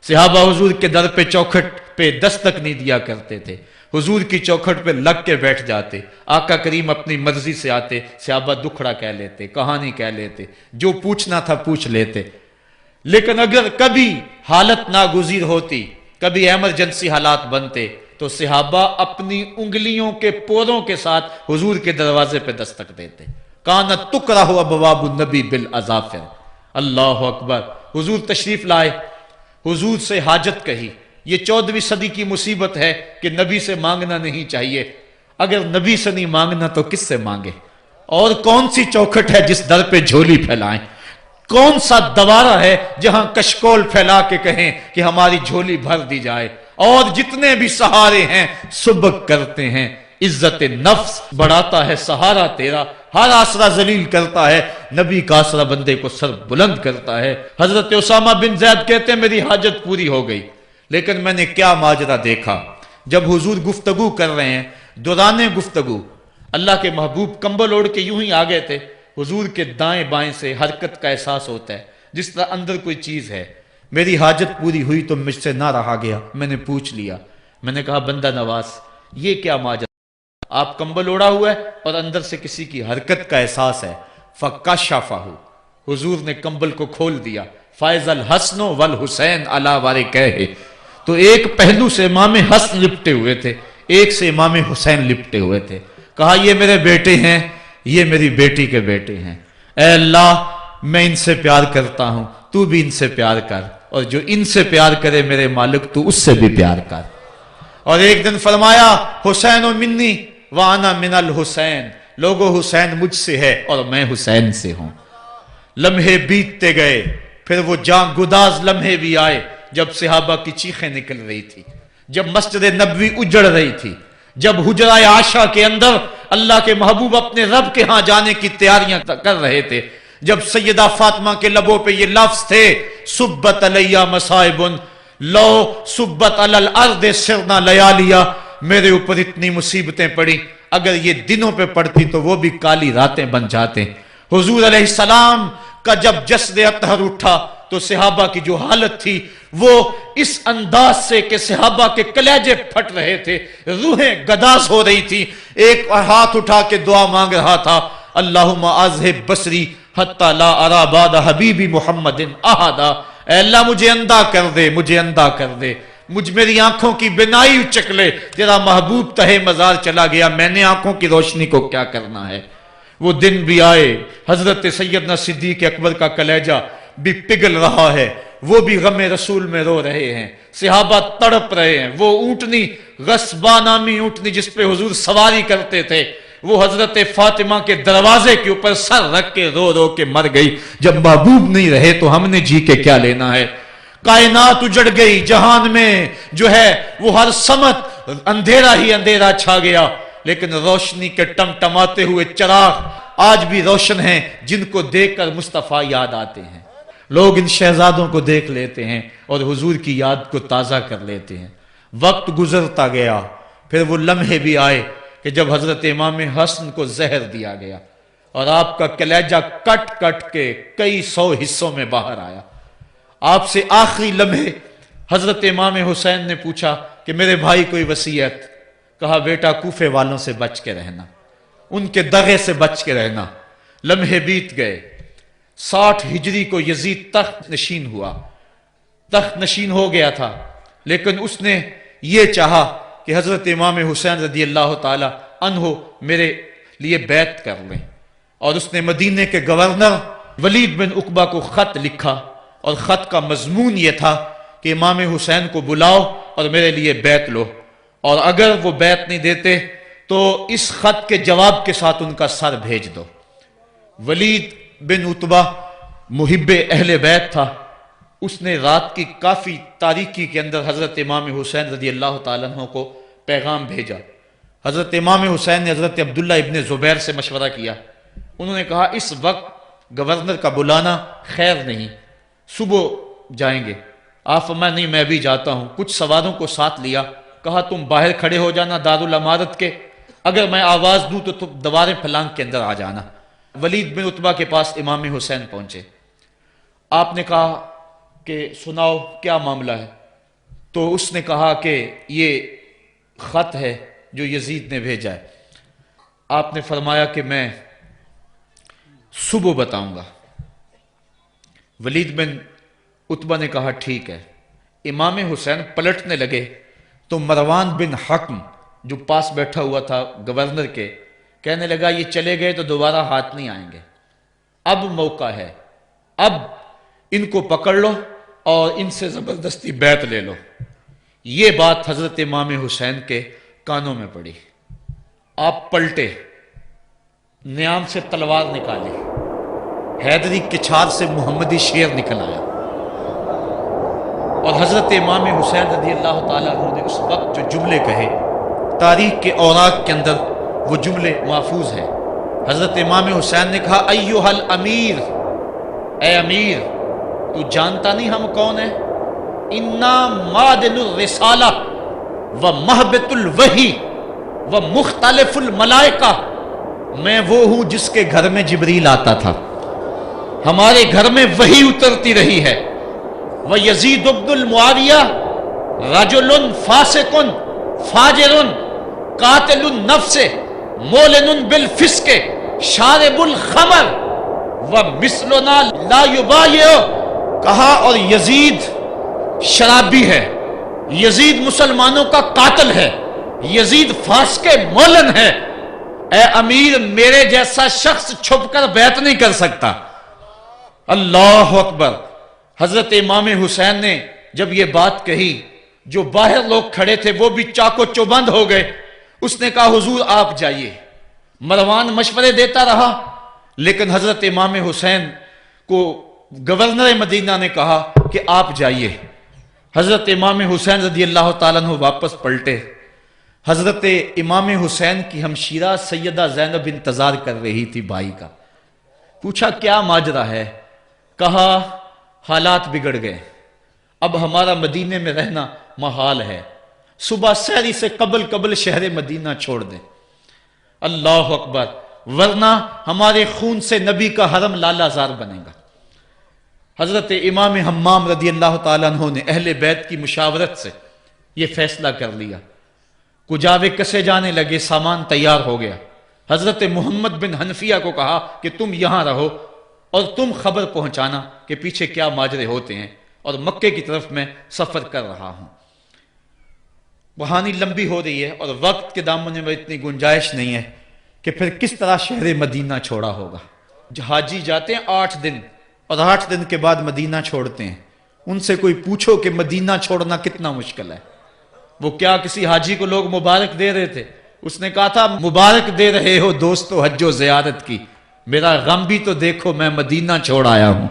صحابہ حضور کے در پہ چوکھٹ پہ دستک نہیں دیا کرتے تھے، حضور کی چوکھٹ پہ لگ کے بیٹھ جاتے. آقا کریم اپنی مرضی سے آتے، صحابہ دکھڑا کہہ لیتے، کہانی کہہ لیتے، جو پوچھنا تھا پوچھ لیتے. لیکن اگر کبھی حالت ناگزیر ہوتی، کبھی ایمرجنسی حالات بنتے تو صحابہ اپنی انگلیوں کے پوروں کے ساتھ حضور کے دروازے پہ دستک دیتے. کانت تکرہ ابواب النبی بالاظافر. اللہ اکبر. حضور تشریف لائے، حضور سے حاجت کہی. یہ 14ویں صدی کی مصیبت ہے کہ نبی سے مانگنا نہیں چاہیے. اگر نبی سے نہیں مانگنا تو کس سے مانگے؟ اور کون سی چوکھٹ ہے جس در پہ جھولی پھیلائیں؟ کون سا دوارہ ہے جہاں کشکول پھیلا کے کہیں کہ ہماری جھولی بھر دی جائے؟ اور جتنے بھی سہارے ہیں سبک کرتے ہیں. عزت نفس بڑھاتا ہے سہارا تیرا، ہر آسرا ذلیل کرتا ہے، نبی کا آسرا بندے کو سر بلند کرتا ہے. حضرت اسامہ بن زید کہتے ہیں میری حاجت پوری ہو گئی، لیکن میں نے کیا ماجرا دیکھا. جب حضور گفتگو کر رہے ہیں،
دوران گفتگو اللہ کے محبوب کمبل اوڑھ کے یوں ہی آ گئے تھے. حضور کے دائیں بائیں سے حرکت کا احساس ہوتا ہے جس طرح اندر کوئی چیز ہے. میری حاجت پوری ہوئی تو مجھ سے نہ رہا گیا, میں نے پوچھ لیا. میں نے کہا بندہ نواز یہ کیا ماجرا, آپ کمبل اوڑھا ہوا ہے اور اندر سے کسی کی حرکت کا احساس ہے. فکشفہ, حضور نے کمبل کو کھول دیا. فائز الحسن والحسین علی وارکیہ, تو ایک پہلو سے امام حسن لپٹے ہوئے تھے, ایک سے امام حسین لپٹے ہوئے تھے. کہا یہ میرے بیٹے ہیں, یہ میری بیٹی کے بیٹے ہیں. اے اللہ میں ان سے پیار کرتا ہوں, تو بھی ان سے پیار کر, اور جو ان سے پیار کرے میرے مالک تو اس سے بھی پیار کر. اور ایک دن فرمایا حسین و منی وانا من الحسین, لوگو حسین مجھ سے ہے اور میں حسین سے ہوں. لمحے بیتتے گئے, پھر وہ جاں گداز لمحے بھی آئے جب صحابہ کی چیخیں نکل رہی تھی, جب مسجد نبوی اجڑ رہی تھی, جب حجرہ عائشہ کے اندر اللہ کے محبوب اپنے رب کے ہاں جانے کی تیاریاں کر رہے تھے, جب سیدہ فاطمہ کے لبوں پہ یہ لفظ تھے سبت علیہ مصائب لو سبت علی الارض سرنا لیالیا, میرے اوپر اتنی مصیبتیں پڑی, اگر یہ دنوں پہ پڑتی تو وہ بھی کالی راتیں بن جاتے. حضور علیہ السلام کا جب جسد اطہر اٹھا تو صحابہ کی جو حالت تھی وہ اس انداز سے کہ صحابہ کے کلیجے پھٹ رہے تھے, روحیں گداز ہو رہی تھی. ایک ہاتھ اٹھا کے دعا مانگ رہا تھا, اللہم اذہب بصری حتی لا ارا بعد حبیبی محمد احدا, اے اللہ مجھے اندھا کر دے, مجھے اندھا کر دے, مجھ میری آنکھوں کی بینائی اچک لے, تیرا محبوب تہے مزار چلا گیا, میں نے آنکھوں کی روشنی کو کیا کرنا ہے. وہ دن بھی آئے, حضرت سیدنا صدیق اکبر کا کلیجہ بھی پگھل رہا ہے, وہ بھی غم رسول میں رو رہے ہیں, صحابہ تڑپ رہے ہیں. وہ اونٹنی غصبہ نامی اونٹنی جس پہ حضور سواری کرتے تھے وہ حضرت فاطمہ کے دروازے کے اوپر سر رکھ کے رو رو کے مر گئی. جب محبوب نہیں رہے تو ہم نے جی کے کیا لینا ہے. کائنات اجڑ گئی, جہان میں جو ہے وہ ہر سمت اندھیرا ہی اندھیرا چھا گیا, لیکن روشنی کے ٹمٹماتے ہوئے چراغ آج بھی روشن ہیں جن کو دیکھ کر مصطفیٰ یاد آتے ہیں. لوگ ان شہزادوں کو دیکھ لیتے ہیں اور حضور کی یاد کو تازہ کر لیتے ہیں. وقت گزرتا گیا, پھر وہ لمحے بھی آئے کہ جب حضرت امام حسن کو زہر دیا گیا اور آپ کا کلیجہ کٹ کٹ کے کئی سو حصوں میں باہر آیا. آپ سے آخری لمحے حضرت امام حسین نے پوچھا کہ میرے بھائی کوئی وصیت. کہا بیٹا کوفے والوں سے بچ کے رہنا, ان کے دغے سے بچ کے رہنا. لمحے بیت گئے. 60 ہجری کو یزید تخت نشین ہوا, تخت نشین ہو گیا تھا, لیکن اس نے یہ چاہا کہ حضرت امام حسین رضی اللہ تعالی عنہ میرے لیے بیعت کر لیں, اور اس نے مدینے کے گورنر ولید بن عقبہ کو خط لکھا, اور خط کا مضمون یہ تھا کہ امام حسین کو بلاؤ اور میرے لیے بیعت لو, اور اگر وہ بیعت نہیں دیتے تو اس خط کے جواب کے ساتھ ان کا سر بھیج دو. ولید بن عتبہ محب اہل بیت تھا, اس نے رات کی کافی تاریکی کے اندر حضرت امام حسین رضی اللہ تعالیٰ عنہ کو پیغام بھیجا. حضرت امام حسین نے حضرت عبداللہ ابن زبیر سے مشورہ کیا. انہوں نے کہا اس وقت گورنر کا بلانا خیر نہیں, صبح جائیں گے. آپ فرمایا نہیں میں بھی جاتا ہوں. کچھ سواروں کو ساتھ لیا, کہا تم باہر کھڑے ہو جانا دارالامارت کے, اگر میں آواز دوں تو تم دوارے پھلانگ کے اندر آ جانا. ولید بن عتبہ کے پاس امام حسین پہنچے. آپ نے کہا کہ سناؤ کیا معاملہ ہے. تو اس نے کہا کہ یہ خط ہے جو یزید نے بھیجا ہے. آپ نے فرمایا کہ میں صبح بتاؤں گا. ولید بن عتبہ نے کہا ٹھیک ہے. امام حسین پلٹنے لگے تو مروان بن حکم جو پاس بیٹھا ہوا تھا گورنر کے, کہنے لگا یہ چلے گئے تو دوبارہ ہاتھ نہیں آئیں گے, اب موقع ہے, اب ان کو پکڑ لو اور ان سے زبردستی بیعت لے لو. یہ بات حضرت امام حسین کے کانوں میں پڑی. آپ پلٹے, نیام سے تلوار نکالی, حیدری کچھار سے محمدی شیر نکل آیا, اور حضرت امام حسین رضی اللہ تعالیٰ عنہ نے اس وقت جو جملے کہے, تاریخ کے اوراق کے اندر وہ جملے محفوظ ہیں. حضرت امام حسین نے کہا ایوہ الامیر, اے امیر تو جانتا نہیں ہم کون ہیں؟ انا معدن الرسالہ و محبت الوحی وہ مختلف الملائکہ، میں وہ ہوں جس کے گھر میں جبریل آتا تھا، ہمارے گھر میں وحی اترتی رہی ہے۔ وہ یزید بن المعاویہ رجل فاسق فاجر قاتل النفس مولن بالفسق شارب الخمر ومثلنا لا یبایع، کہا اور یزید شرابی ہے، یزید مسلمانوں کا قاتل ہے، یزید فاسق مولن ہے، اے امیر میرے جیسا شخص چھپ کر بیعت نہیں کر سکتا۔ اللہ اکبر۔ حضرت امام حسین نے جب یہ بات کہی، جو باہر لوگ کھڑے تھے وہ بھی چاقو چوبند ہو گئے۔ اس نے کہا حضور آپ جائیے۔ مروان مشورے دیتا رہا، لیکن حضرت امام حسین کو گورنر مدینہ نے کہا کہ آپ جائیے۔ حضرت امام حسین رضی اللہ تعالیٰ عنہ واپس پلٹے۔ حضرت امام حسین کی ہمشیرہ سیدہ زینب انتظار کر رہی تھی بھائی کا۔ پوچھا کیا ماجرا ہے؟ کہا حالات بگڑ گئے، اب ہمارا مدینے میں رہنا محال ہے، صبح سحری سے قبل شہر مدینہ چھوڑ دیں۔ اللہ اکبر، ورنہ ہمارے خون سے نبی کا حرم لالا زار بنے گا۔ حضرت امام حمام رضی اللہ تعالیٰ عنہ نے اہل بیت کی مشاورت سے یہ فیصلہ کر لیا۔ کجاوے کسے جانے لگے، سامان تیار ہو گیا۔ حضرت محمد بن حنفیہ کو کہا کہ تم یہاں رہو اور تم خبر پہنچانا کہ پیچھے کیا ماجرے ہوتے ہیں، اور مکے کی طرف میں سفر کر رہا ہوں۔ کہانی لمبی ہو رہی ہے اور وقت کے دامن میں اتنی گنجائش نہیں ہے کہ پھر کس طرح شہر مدینہ چھوڑا ہوگا۔ حاجی جاتے ہیں 8 دن اور 8 دن کے بعد مدینہ چھوڑتے ہیں۔ ان سے کوئی پوچھو کہ مدینہ چھوڑنا کتنا مشکل ہے۔ وہ کیا کسی حاجی کو لوگ مبارک دے رہے تھے؟ اس نے کہا تھا مبارک دے رہے ہو دوستو حج و زیارت کی، میرا غم بھی تو دیکھو، میں مدینہ چھوڑ آیا ہوں۔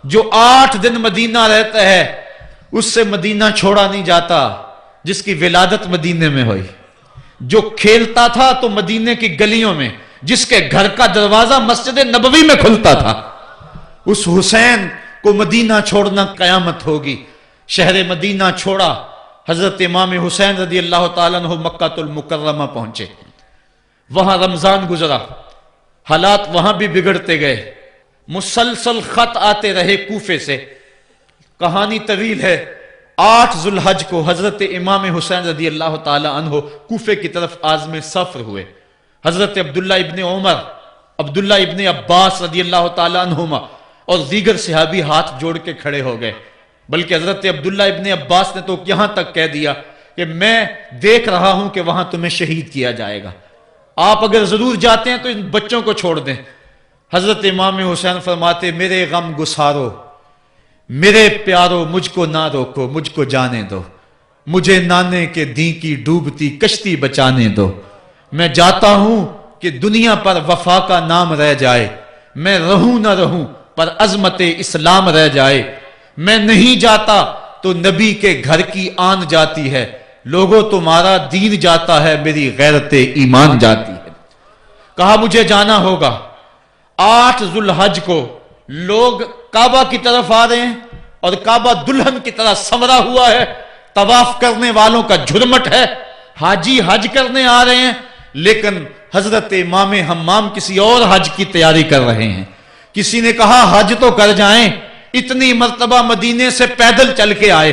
جو 8 دن مدینہ رہتا ہے اس سے مدینہ چھوڑا نہیں جاتا جس کی ولادت مدینے میں ہوئی۔ جو کھیلتا تھا تو مدینے کی گلیوں میں، جس کے گھر کا دروازہ مسجد نبوی میں کھلتا تھا، اس حسین کو مدینہ چھوڑنا قیامت ہوگی۔ شہر مدینہ چھوڑا، حضرت امام حسین رضی اللہ تعالیٰ عنہ مکہ المکرمہ پہنچے۔ وہاں رمضان گزرا، حالات وہاں بھی بگڑتے گئے، مسلسل خط آتے رہے کوفے سے۔ کہانی طویل ہے۔ 8 ذو الحج کو حضرت امام حسین رضی اللہ تعالی عنہ کوفے کی طرف عازم سفر ہوئے۔ حضرت عبداللہ ابن عمر، عبداللہ ابن عباس رضی اللہ تعالی عنہما اور دیگر صحابی ہاتھ جوڑ کے کھڑے ہو گئے، بلکہ حضرت عبداللہ ابن عباس نے تو یہاں تک کہہ دیا کہ میں دیکھ رہا ہوں کہ وہاں تمہیں شہید کیا جائے گا، آپ اگر ضرور جاتے ہیں تو ان بچوں کو چھوڑ دیں۔ حضرت امام حسین فرماتے میرے غم گسارو، میرے پیارو مجھ کو نہ روکو، مجھ کو جانے دو، مجھے نانے کے دین کی ڈوبتی کشتی بچانے دو۔ میں جاتا ہوں کہ دنیا پر وفا کا نام رہ جائے، میں رہوں نہ رہوں پر عظمت اسلام رہ جائے۔ میں نہیں جاتا تو نبی کے گھر کی آن جاتی ہے، لوگوں تمہارا دین جاتا ہے، میری غیرت ایمان جاتی ہے۔ کہا مجھے جانا ہوگا۔ 8 ذو الحج کو لوگ کعبہ کی طرف آ رہے ہیں اور کعبہ دلہن کی طرح سنورا ہوا ہے، طواف کرنے والوں کا جھرمٹ ہے، حاجی حج کرنے آ رہے ہیں، لیکن حضرت امام حمام کسی اور حج کی تیاری کر رہے ہیں۔ کسی نے کہا حج تو کر جائیں، اتنی مرتبہ مدینے سے پیدل چل کے آئے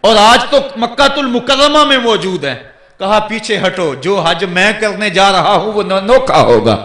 اور آج تو مکہ المکرمہ میں موجود ہے۔ کہا پیچھے ہٹو، جو حج میں کرنے جا رہا ہوں وہ انوکھا ہوگا،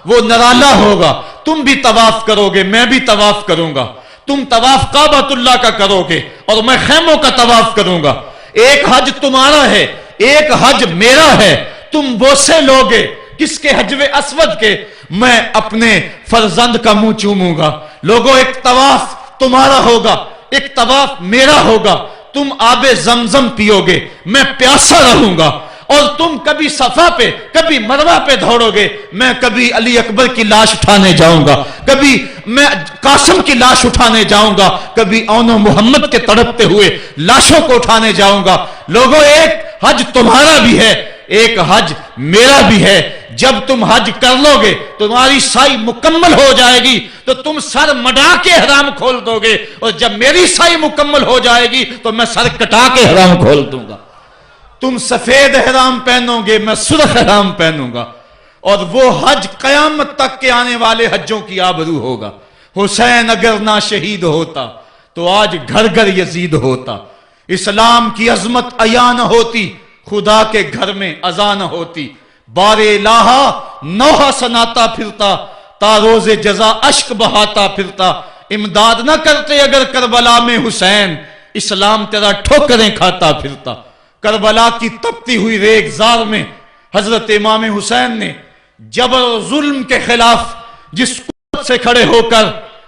وہ نرالا ہوگا، تم بھی طواف کرو گے، میں بھی طواف کروں گا، تم طواف کعبۃ اللہ کا کرو گے اور میں خیموں کا طواف کروں گا۔ ایک حج تمہارا ہے، ایک حج میرا ہے، تم بوسے لوگے کس کے حجر اسود کے، میں اپنے فرزند کا منہ چوموں گا۔ لوگوں ایک طواف تمہارا ہوگا، ایک طواف میرا ہوگا، تم آب زمزم پیو گے، میں پیاسا رہوں گا، اور تم کبھی صفا پہ کبھی مروہ پہ دوڑو گے، میں کبھی علی اکبر کی لاش اٹھانے جاؤں گا، کبھی میں قاسم کی لاش اٹھانے جاؤں گا، کبھی اون و محمد کے تڑپتے ہوئے لاشوں کو اٹھانے جاؤں گا۔ لوگوں ایک حج تمہارا بھی ہے، ایک حج میرا بھی ہے۔ جب تم حج کر لو گے تمہاری سائی مکمل ہو جائے گی تو تم سر مڈا کے حرام کھول دو گے، اور جب میری سائی مکمل ہو جائے گی تو میں سر کٹا کے حرام کھول دوں گا۔ تم سفید احرام پہنو گے، میں سرخ احرام پہنوں گا، اور وہ حج قیامت تک کے آنے والے حجوں کی آبرو ہوگا۔ حسین اگر نہ شہید ہوتا تو آج گھر گھر یزید ہوتا، اسلام کی عظمت عیاں نہ ہوتی، خدا کے گھر میں اذان نہ ہوتی، بار الہا نوحہ سناتا پھرتا، تا روز جزا اشک بہاتا پھرتا، امداد نہ کرتے اگر کربلا میں حسین، اسلام تیرا ٹھوکریں کھاتا پھرتا۔ کربلا کی تپتی ہوئی ریگزار میں حضرت امام حسین نے جبر و ظلم کے خلاف جس قوت سے کھڑے ہو کر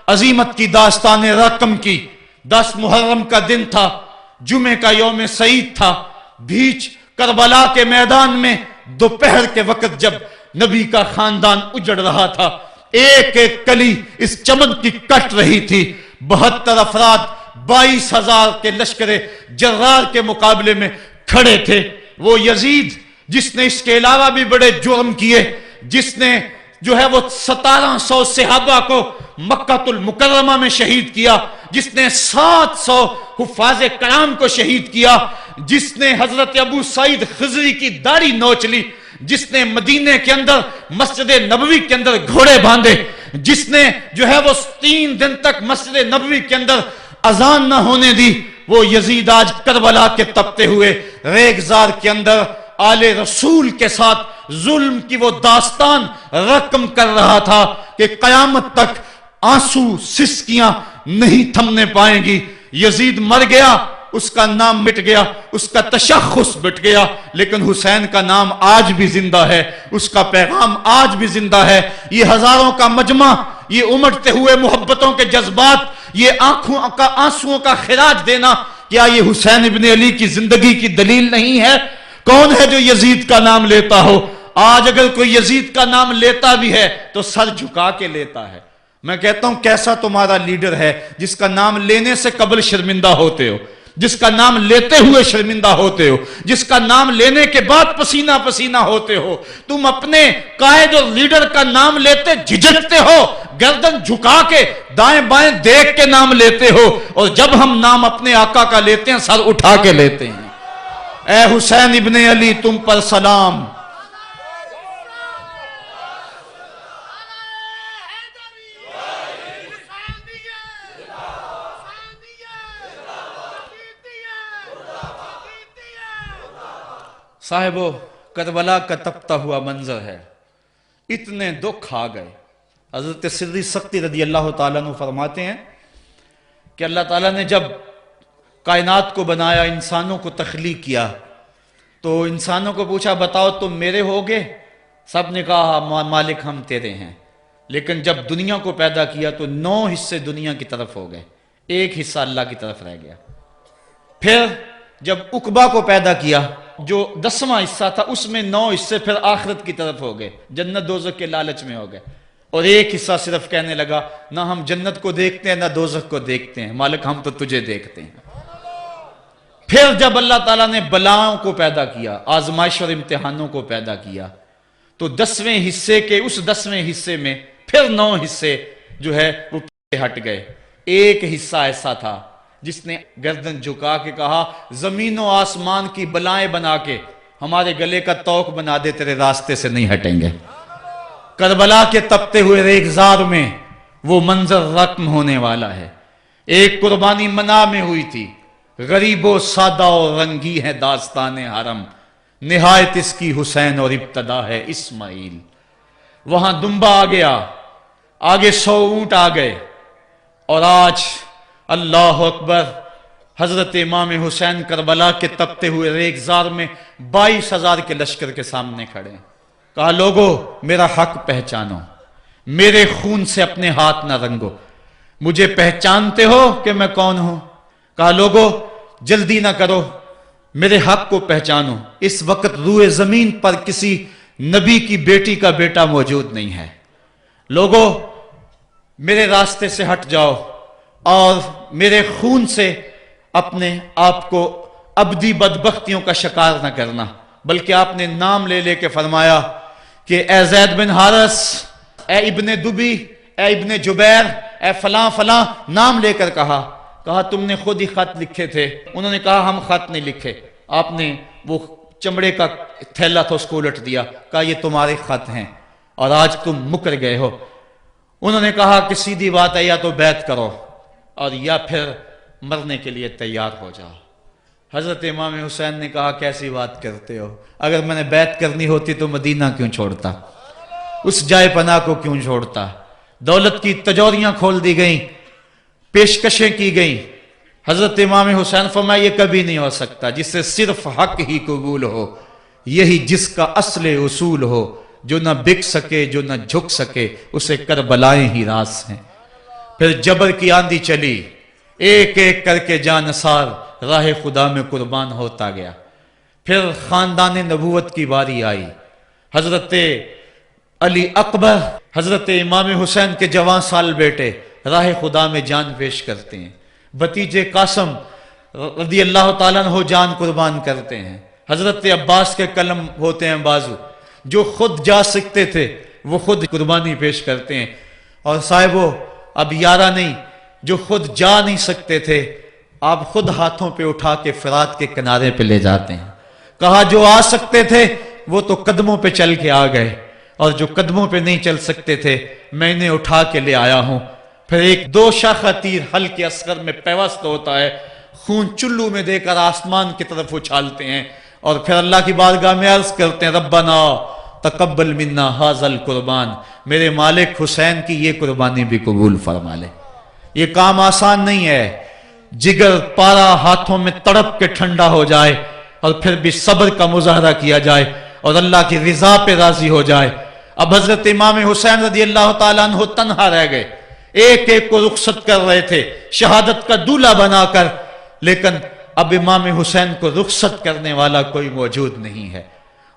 عظیمت کی داستان رقم کی، 10 محرم کا دن تھا، جمعہ کا یوم سعید تھا، بیچ کربلا کے میدان میں دوپہر کے وقت جب نبی کا خاندان اجڑ رہا تھا، ایک ایک کلی اس چمن کی کٹ رہی تھی، 72 افراد 22,000 کے لشکر جرار کے مقابلے میں کھڑے تھے۔ وہ یزید جس نے اس کے علاوہ بھی بڑے جرم کیے، جس نے جو ہے وہ 1700 صحابہ کو مکہ المکرمہ میں شہید کیا، جس نے 700 حفاظ کرام کو شہید کیا، جس نے حضرت ابو سعید خضری کی داڑھی نوچ لی، جس نے مدینے کے اندر مسجد نبوی کے اندر گھوڑے باندھے، جس نے جو ہے وہ 3 دن تک مسجد نبوی کے اندر اذان نہ ہونے دی، وہ یزید آج کربلا کے تپتے ہوئے ریگزار کے اندر آل رسول کے ساتھ ظلم کی وہ داستان رقم کر رہا تھا کہ قیامت تک آنسو سسکیاں نہیں تھمنے پائیں گی۔ یزید مر گیا، اس کا نام مٹ گیا، اس کا تشخص مٹ گیا، لیکن حسین کا نام آج بھی زندہ ہے، اس کا پیغام آج بھی زندہ ہے۔ یہ ہزاروں کا مجمع، یہ امڑتے ہوئے محبتوں کے جذبات، یہ آنکھوں کا آنسوؤں کا خراج دینا، کیا یہ حسین ابن علی کی زندگی کی دلیل نہیں ہے؟ کون ہے جو یزید کا نام لیتا ہو؟ آج اگر کوئی یزید کا نام لیتا بھی ہے تو سر جھکا کے لیتا ہے۔ میں کہتا ہوں کیسا تمہارا لیڈر ہے جس کا نام لینے سے قبل شرمندہ ہوتے ہو، جس کا نام لیتے ہوئے شرمندہ ہوتے ہو، جس کا نام لینے کے بعد پسینہ پسینہ ہوتے ہو۔ تم اپنے قائد اور لیڈر کا نام لیتے جھجکتے ہو، گردن جھکا کے دائیں بائیں دیکھ کے نام لیتے ہو، اور جب ہم نام اپنے آقا کا لیتے ہیں سر اٹھا کے لیتے ہیں۔ اے حسین ابن علی تم پر سلام۔ صاحبو، کربلا کا تپتا ہوا منظر ہے، اتنے دکھ آ گئے۔ حضرت سری سختی رضی اللہ تعالیٰ عنہ فرماتے ہیں کہ اللہ تعالیٰ نے جب کائنات کو بنایا، انسانوں کو تخلیق کیا، تو انسانوں کو پوچھا بتاؤ تم میرے ہوگے؟ سب نے کہا مالک ہم تیرے ہیں۔ لیکن جب دنیا کو پیدا کیا تو 9 حصے دنیا کی طرف ہو گئے، 1 حصہ اللہ کی طرف رہ گیا۔ پھر جب عقبہ کو پیدا کیا جو 10واں حصہ تھا، اس میں 9 حصے پھر آخرت کی طرف ہو گئے، جنت دوزخ کے لالچ میں ہو گئے، اور 1 حصہ صرف کہنے لگا نہ ہم جنت کو دیکھتے ہیں نہ دوزخ کو دیکھتے ہیں، مالک ہم تو تجھے دیکھتے ہیں۔ پھر جب اللہ تعالیٰ نے بلاؤں کو پیدا کیا، آزمائش اور امتحانوں کو پیدا کیا، تو 10ویں حصے کے اس 10ویں حصے میں پھر 9 حصے جو ہے وہ پیچھے ہٹ گئے۔ 1 حصہ ایسا تھا جس نے گردن جھکا کے کہا زمین و آسمان کی بلائیں بنا کے ہمارے گلے کا توق بنا دے، تیرے راستے سے نہیں ہٹیں گے۔ کربلا کے تپتے ہوئے ریگزار میں وہ منظر رقم ہونے والا ہے۔ ایک قربانی منا میں ہوئی تھی، غریب و سادہ و رنگی ہے داستان حرم، نہایت اس کی حسین اور ابتدا ہے اسماعیل۔ وہاں دمبا آ گیا، آگے 100 اونٹ آ گئے، اور آج اللہ اکبر، حضرت امام حسین کربلا کے تپتے ہوئے ریگزار میں 22,000 کے لشکر کے سامنے کھڑے ہیں۔ کہا لوگو میرا حق پہچانو، میرے خون سے اپنے ہاتھ نہ رنگو، مجھے پہچانتے ہو کہ میں کون ہوں؟ کہا لوگو جلدی نہ کرو، میرے حق کو پہچانو۔ اس وقت روئے زمین پر کسی نبی کی بیٹی کا بیٹا موجود نہیں ہے۔ لوگو میرے راستے سے ہٹ جاؤ اور میرے خون سے اپنے آپ کو ابدی بدبختیوں کا شکار نہ کرنا۔ بلکہ آپ نے نام لے لے کے فرمایا کہ اے زید بن حارث، اے ابن دبی، اے ابن جبیر، اے فلاں فلاں، نام لے کر کہا تم نے خود ہی خط لکھے تھے؟ انہوں نے کہا ہم خط نہیں لکھے۔ آپ نے وہ چمڑے کا تھیلا تھا اس کو الٹ دیا، کہا یہ تمہارے خط ہیں اور آج تم مکر گئے ہو۔ انہوں نے کہا کہ سیدھی بات ہے، یا تو بیعت کرو اور یا پھر مرنے کے لیے تیار ہو جاؤ۔ حضرت امام حسین نے کہا کیسی بات کرتے ہو، اگر میں نے بیعت کرنی ہوتی تو مدینہ کیوں چھوڑتا، اس جائے پناہ کو کیوں چھوڑتا۔ دولت کی تجوریاں کھول دی گئیں، پیشکشیں کی گئیں۔ حضرت امام حسین فرمایا یہ کبھی نہیں ہو سکتا، جس سے صرف حق ہی قبول ہو، یہی جس کا اصل اصول ہو، جو نہ بک سکے جو نہ جھک سکے، اسے کربلائیں ہی راز ہیں۔ پھر جبر کی آندھی چلی، ایک ایک کر کے جانثار راہ خدا میں قربان ہوتا گیا۔ پھر خاندان نبوت کی باری آئی، حضرت علی اکبر حضرت امام حسین کے جوان سال بیٹے راہ خدا میں جان پیش کرتے ہیں، بھتیجے قاسم رضی اللہ تعالیٰ عنہ جان قربان کرتے ہیں، حضرت عباس کے قلم ہوتے ہیں بازو، جو خود جا سکتے تھے وہ خود قربانی پیش کرتے ہیں، اور صاحبو اب یارہ نہیں، جو خود جا نہیں سکتے تھے آپ خود ہاتھوں پہ اٹھا کے فرات کے کنارے پہ لے جاتے ہیں۔ کہا جو آ سکتے تھے وہ تو قدموں پہ چل کے آ گئے، اور جو قدموں پہ نہیں چل سکتے تھے میں انہیں اٹھا کے لے آیا ہوں۔ پھر ایک دو شاخہ تیر ہلکے اصغر میں پیوست ہوتا ہے، خون چلو میں دے کر آسمان کی طرف اچھالتے ہیں، اور پھر اللہ کی بارگاہ میں عرض کرتے ہیں ربنا تقبل منا ھذا القربان، میرے مالک حسین کی یہ قربانی بھی قبول فرما لے۔ یہ کام آسان نہیں ہے، جگر پارا ہاتھوں میں تڑپ کے ٹھنڈا ہو جائے اور پھر بھی صبر کا مظاہرہ کیا جائے اور اللہ کی رضا پہ راضی ہو جائے۔ اب حضرت امام حسین رضی اللہ تعالیٰ عنہ تنہا رہ گئے، ایک ایک کو رخصت کر رہے تھے شہادت کا دولہا بنا کر، لیکن اب امام حسین کو رخصت کرنے والا کوئی موجود نہیں ہے۔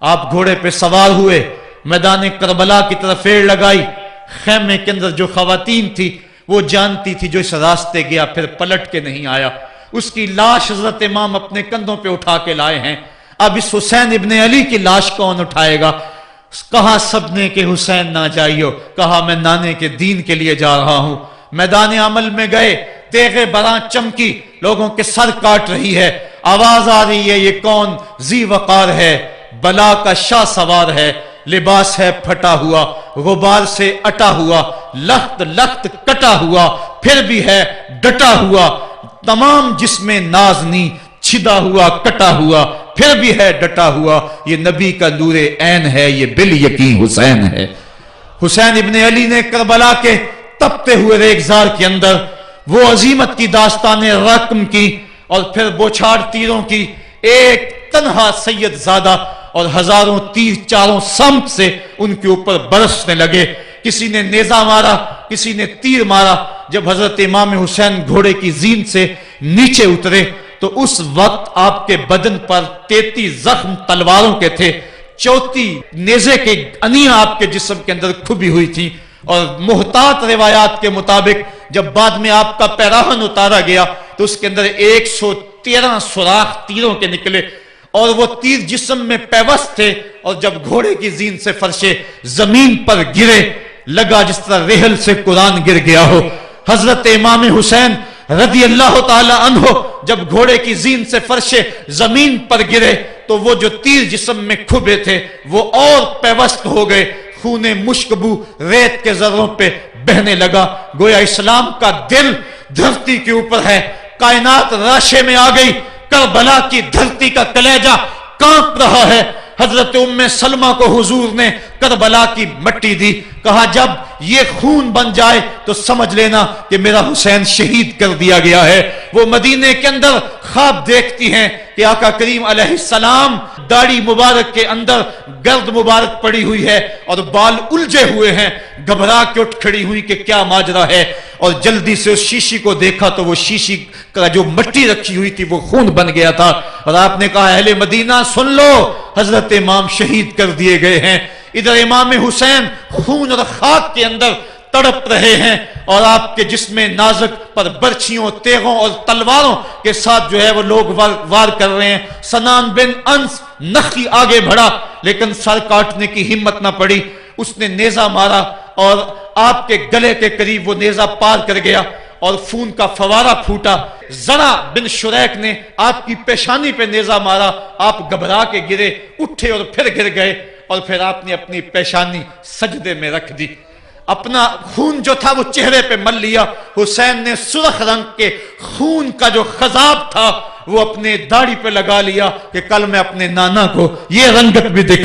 آپ گھوڑے پہ سوار ہوئے، میدان کربلا کی طرف ایڑ لگائی، خیمے کے اندر جو خواتین تھی وہ جانتی تھی جو اس راستے گیا پھر پلٹ کے نہیں آیا، اس کی لاش حضرت امام اپنے کندھوں پہ اٹھا کے لائے ہیں۔ اب اس حسین ابن علی کی لاش کون اٹھائے گا؟ کہا سب نے کہ حسین نہ جائیو، کہا میں نانے کے دین کے لیے جا رہا ہوں۔ میدان عمل میں گئے، تیغ براں چمکی، لوگوں کے سر کاٹ رہی ہے، آواز آ رہی ہے یہ کون ذی وقار ہے، بلا کا شاہ سوار ہے، لباس ہے پھٹا ہوا، غبار سے اٹا ہوا، لخت لخت کٹا ہوا، پھر بھی ہے ڈٹا ہوا، تمام جسم نازنی چھدا ہوا کٹا ہوا، پھر بھی ہے ڈٹا ہوا، یہ نبی کا نور عین ہے، یہ بال یقین حسین ہے۔ حسین ابن علی نے کربلا کے تپتے ہوئے ریگزار کے اندر وہ عظیمت کی داستان رقم کی اور پھر بوچھاڑ تیروں کی، ایک تنہا سید زادہ اور ہزاروں تیر چاروں سمت سے ان کے اوپر برسنے لگے، کسی نے نیزہ مارا، کسی نے تیر مارا۔ جب حضرت امام حسین گھوڑے کی زین سے نیچے اترے تو اس وقت آپ کے بدن پر 33 زخم تلواروں کے تھے، 34 نیزے کے انیاں آپ کے جسم کے اندر کھبی ہوئی تھی، اور محتاط روایات کے مطابق جب بعد میں آپ کا پیراہن اتارا گیا تو اس کے اندر 113 سوراخ تیروں کے نکلے، اور وہ تیر جسم میں پیوست تھے، اور جب گھوڑے کی زین سے فرشے زمین پر گرے لگا جس طرح ریحل سے قرآن گر گیا ہو۔ حضرت امام حسین رضی اللہ تعالی عنہ جب گھوڑے کی زین سے فرشے زمین پر گرے تو وہ جو تیر جسم میں کھبے تھے وہ اور پیوست ہو گئے، خون مشکبو ریت کے ذروں پہ بہنے لگا، گویا اسلام کا دل دھرتی کے اوپر ہے، کائنات راشے میں آ گئی، کربلا کی دھرتی کا کلیجہ کانپ رہا ہے۔ حضرت ام سلمہ کو حضور نے کربلا کی مٹی دی، کہا جب یہ خون بن جائے تو سمجھ لینا کہ میرا حسین شہید کر دیا گیا ہے۔ وہ مدینے کے اندر خواب دیکھتی ہیں کہ آقا کریم علیہ السلام داڑھی مبارک کے اندر گرد مبارک پڑی ہوئی ہے اور بال الجھے ہوئے ہیں، گھبرا کے اٹھ کھڑی ہوئی کہ کیا ماجرا ہے، اور جلدی سے اس شیشی کو دیکھا تو وہ شیشی کا جو مٹی رکھی ہوئی تھی وہ خون بن گیا تھا، اور آپ نے کہا اہل مدینہ سن لو، حضرت امام شہید کر دیے گئے ہیں۔ ادھر امام حسین خون اور خاک کے اندر تڑپ رہے ہیں، اور آپ کے جسم نازک پر برچھیوں، تیغوں اور تلواروں کے ساتھ جو ہے وہ لوگ وار کر رہے ہیں۔ سنان بن انس نخی آگے بڑھا لیکن سر کاٹنے کی ہمت نہ پڑی، اس نے نیزہ مارا اور آپ کے گلے کے قریب وہ نیزہ پار کر گیا، اور خون کا فوارہ پھوٹا. زرع بن شریک نے آپ کی پیشانی پہ نیزہ مارا, آپ گھبرا کے گرے, اٹھے اور پھر گر گئے, اور پھر آپ نے اپنی پیشانی سجدے میں رکھ دی. اپنا خون جو تھا وہ چہرے پہ مل لیا. حسین نے سرخ رنگ کے خون کا جو خضاب تھا وہ اپنے داڑھی پہ لگا لیا کہ کل میں اپنے نانا کو یہ رنگت بھی دکھا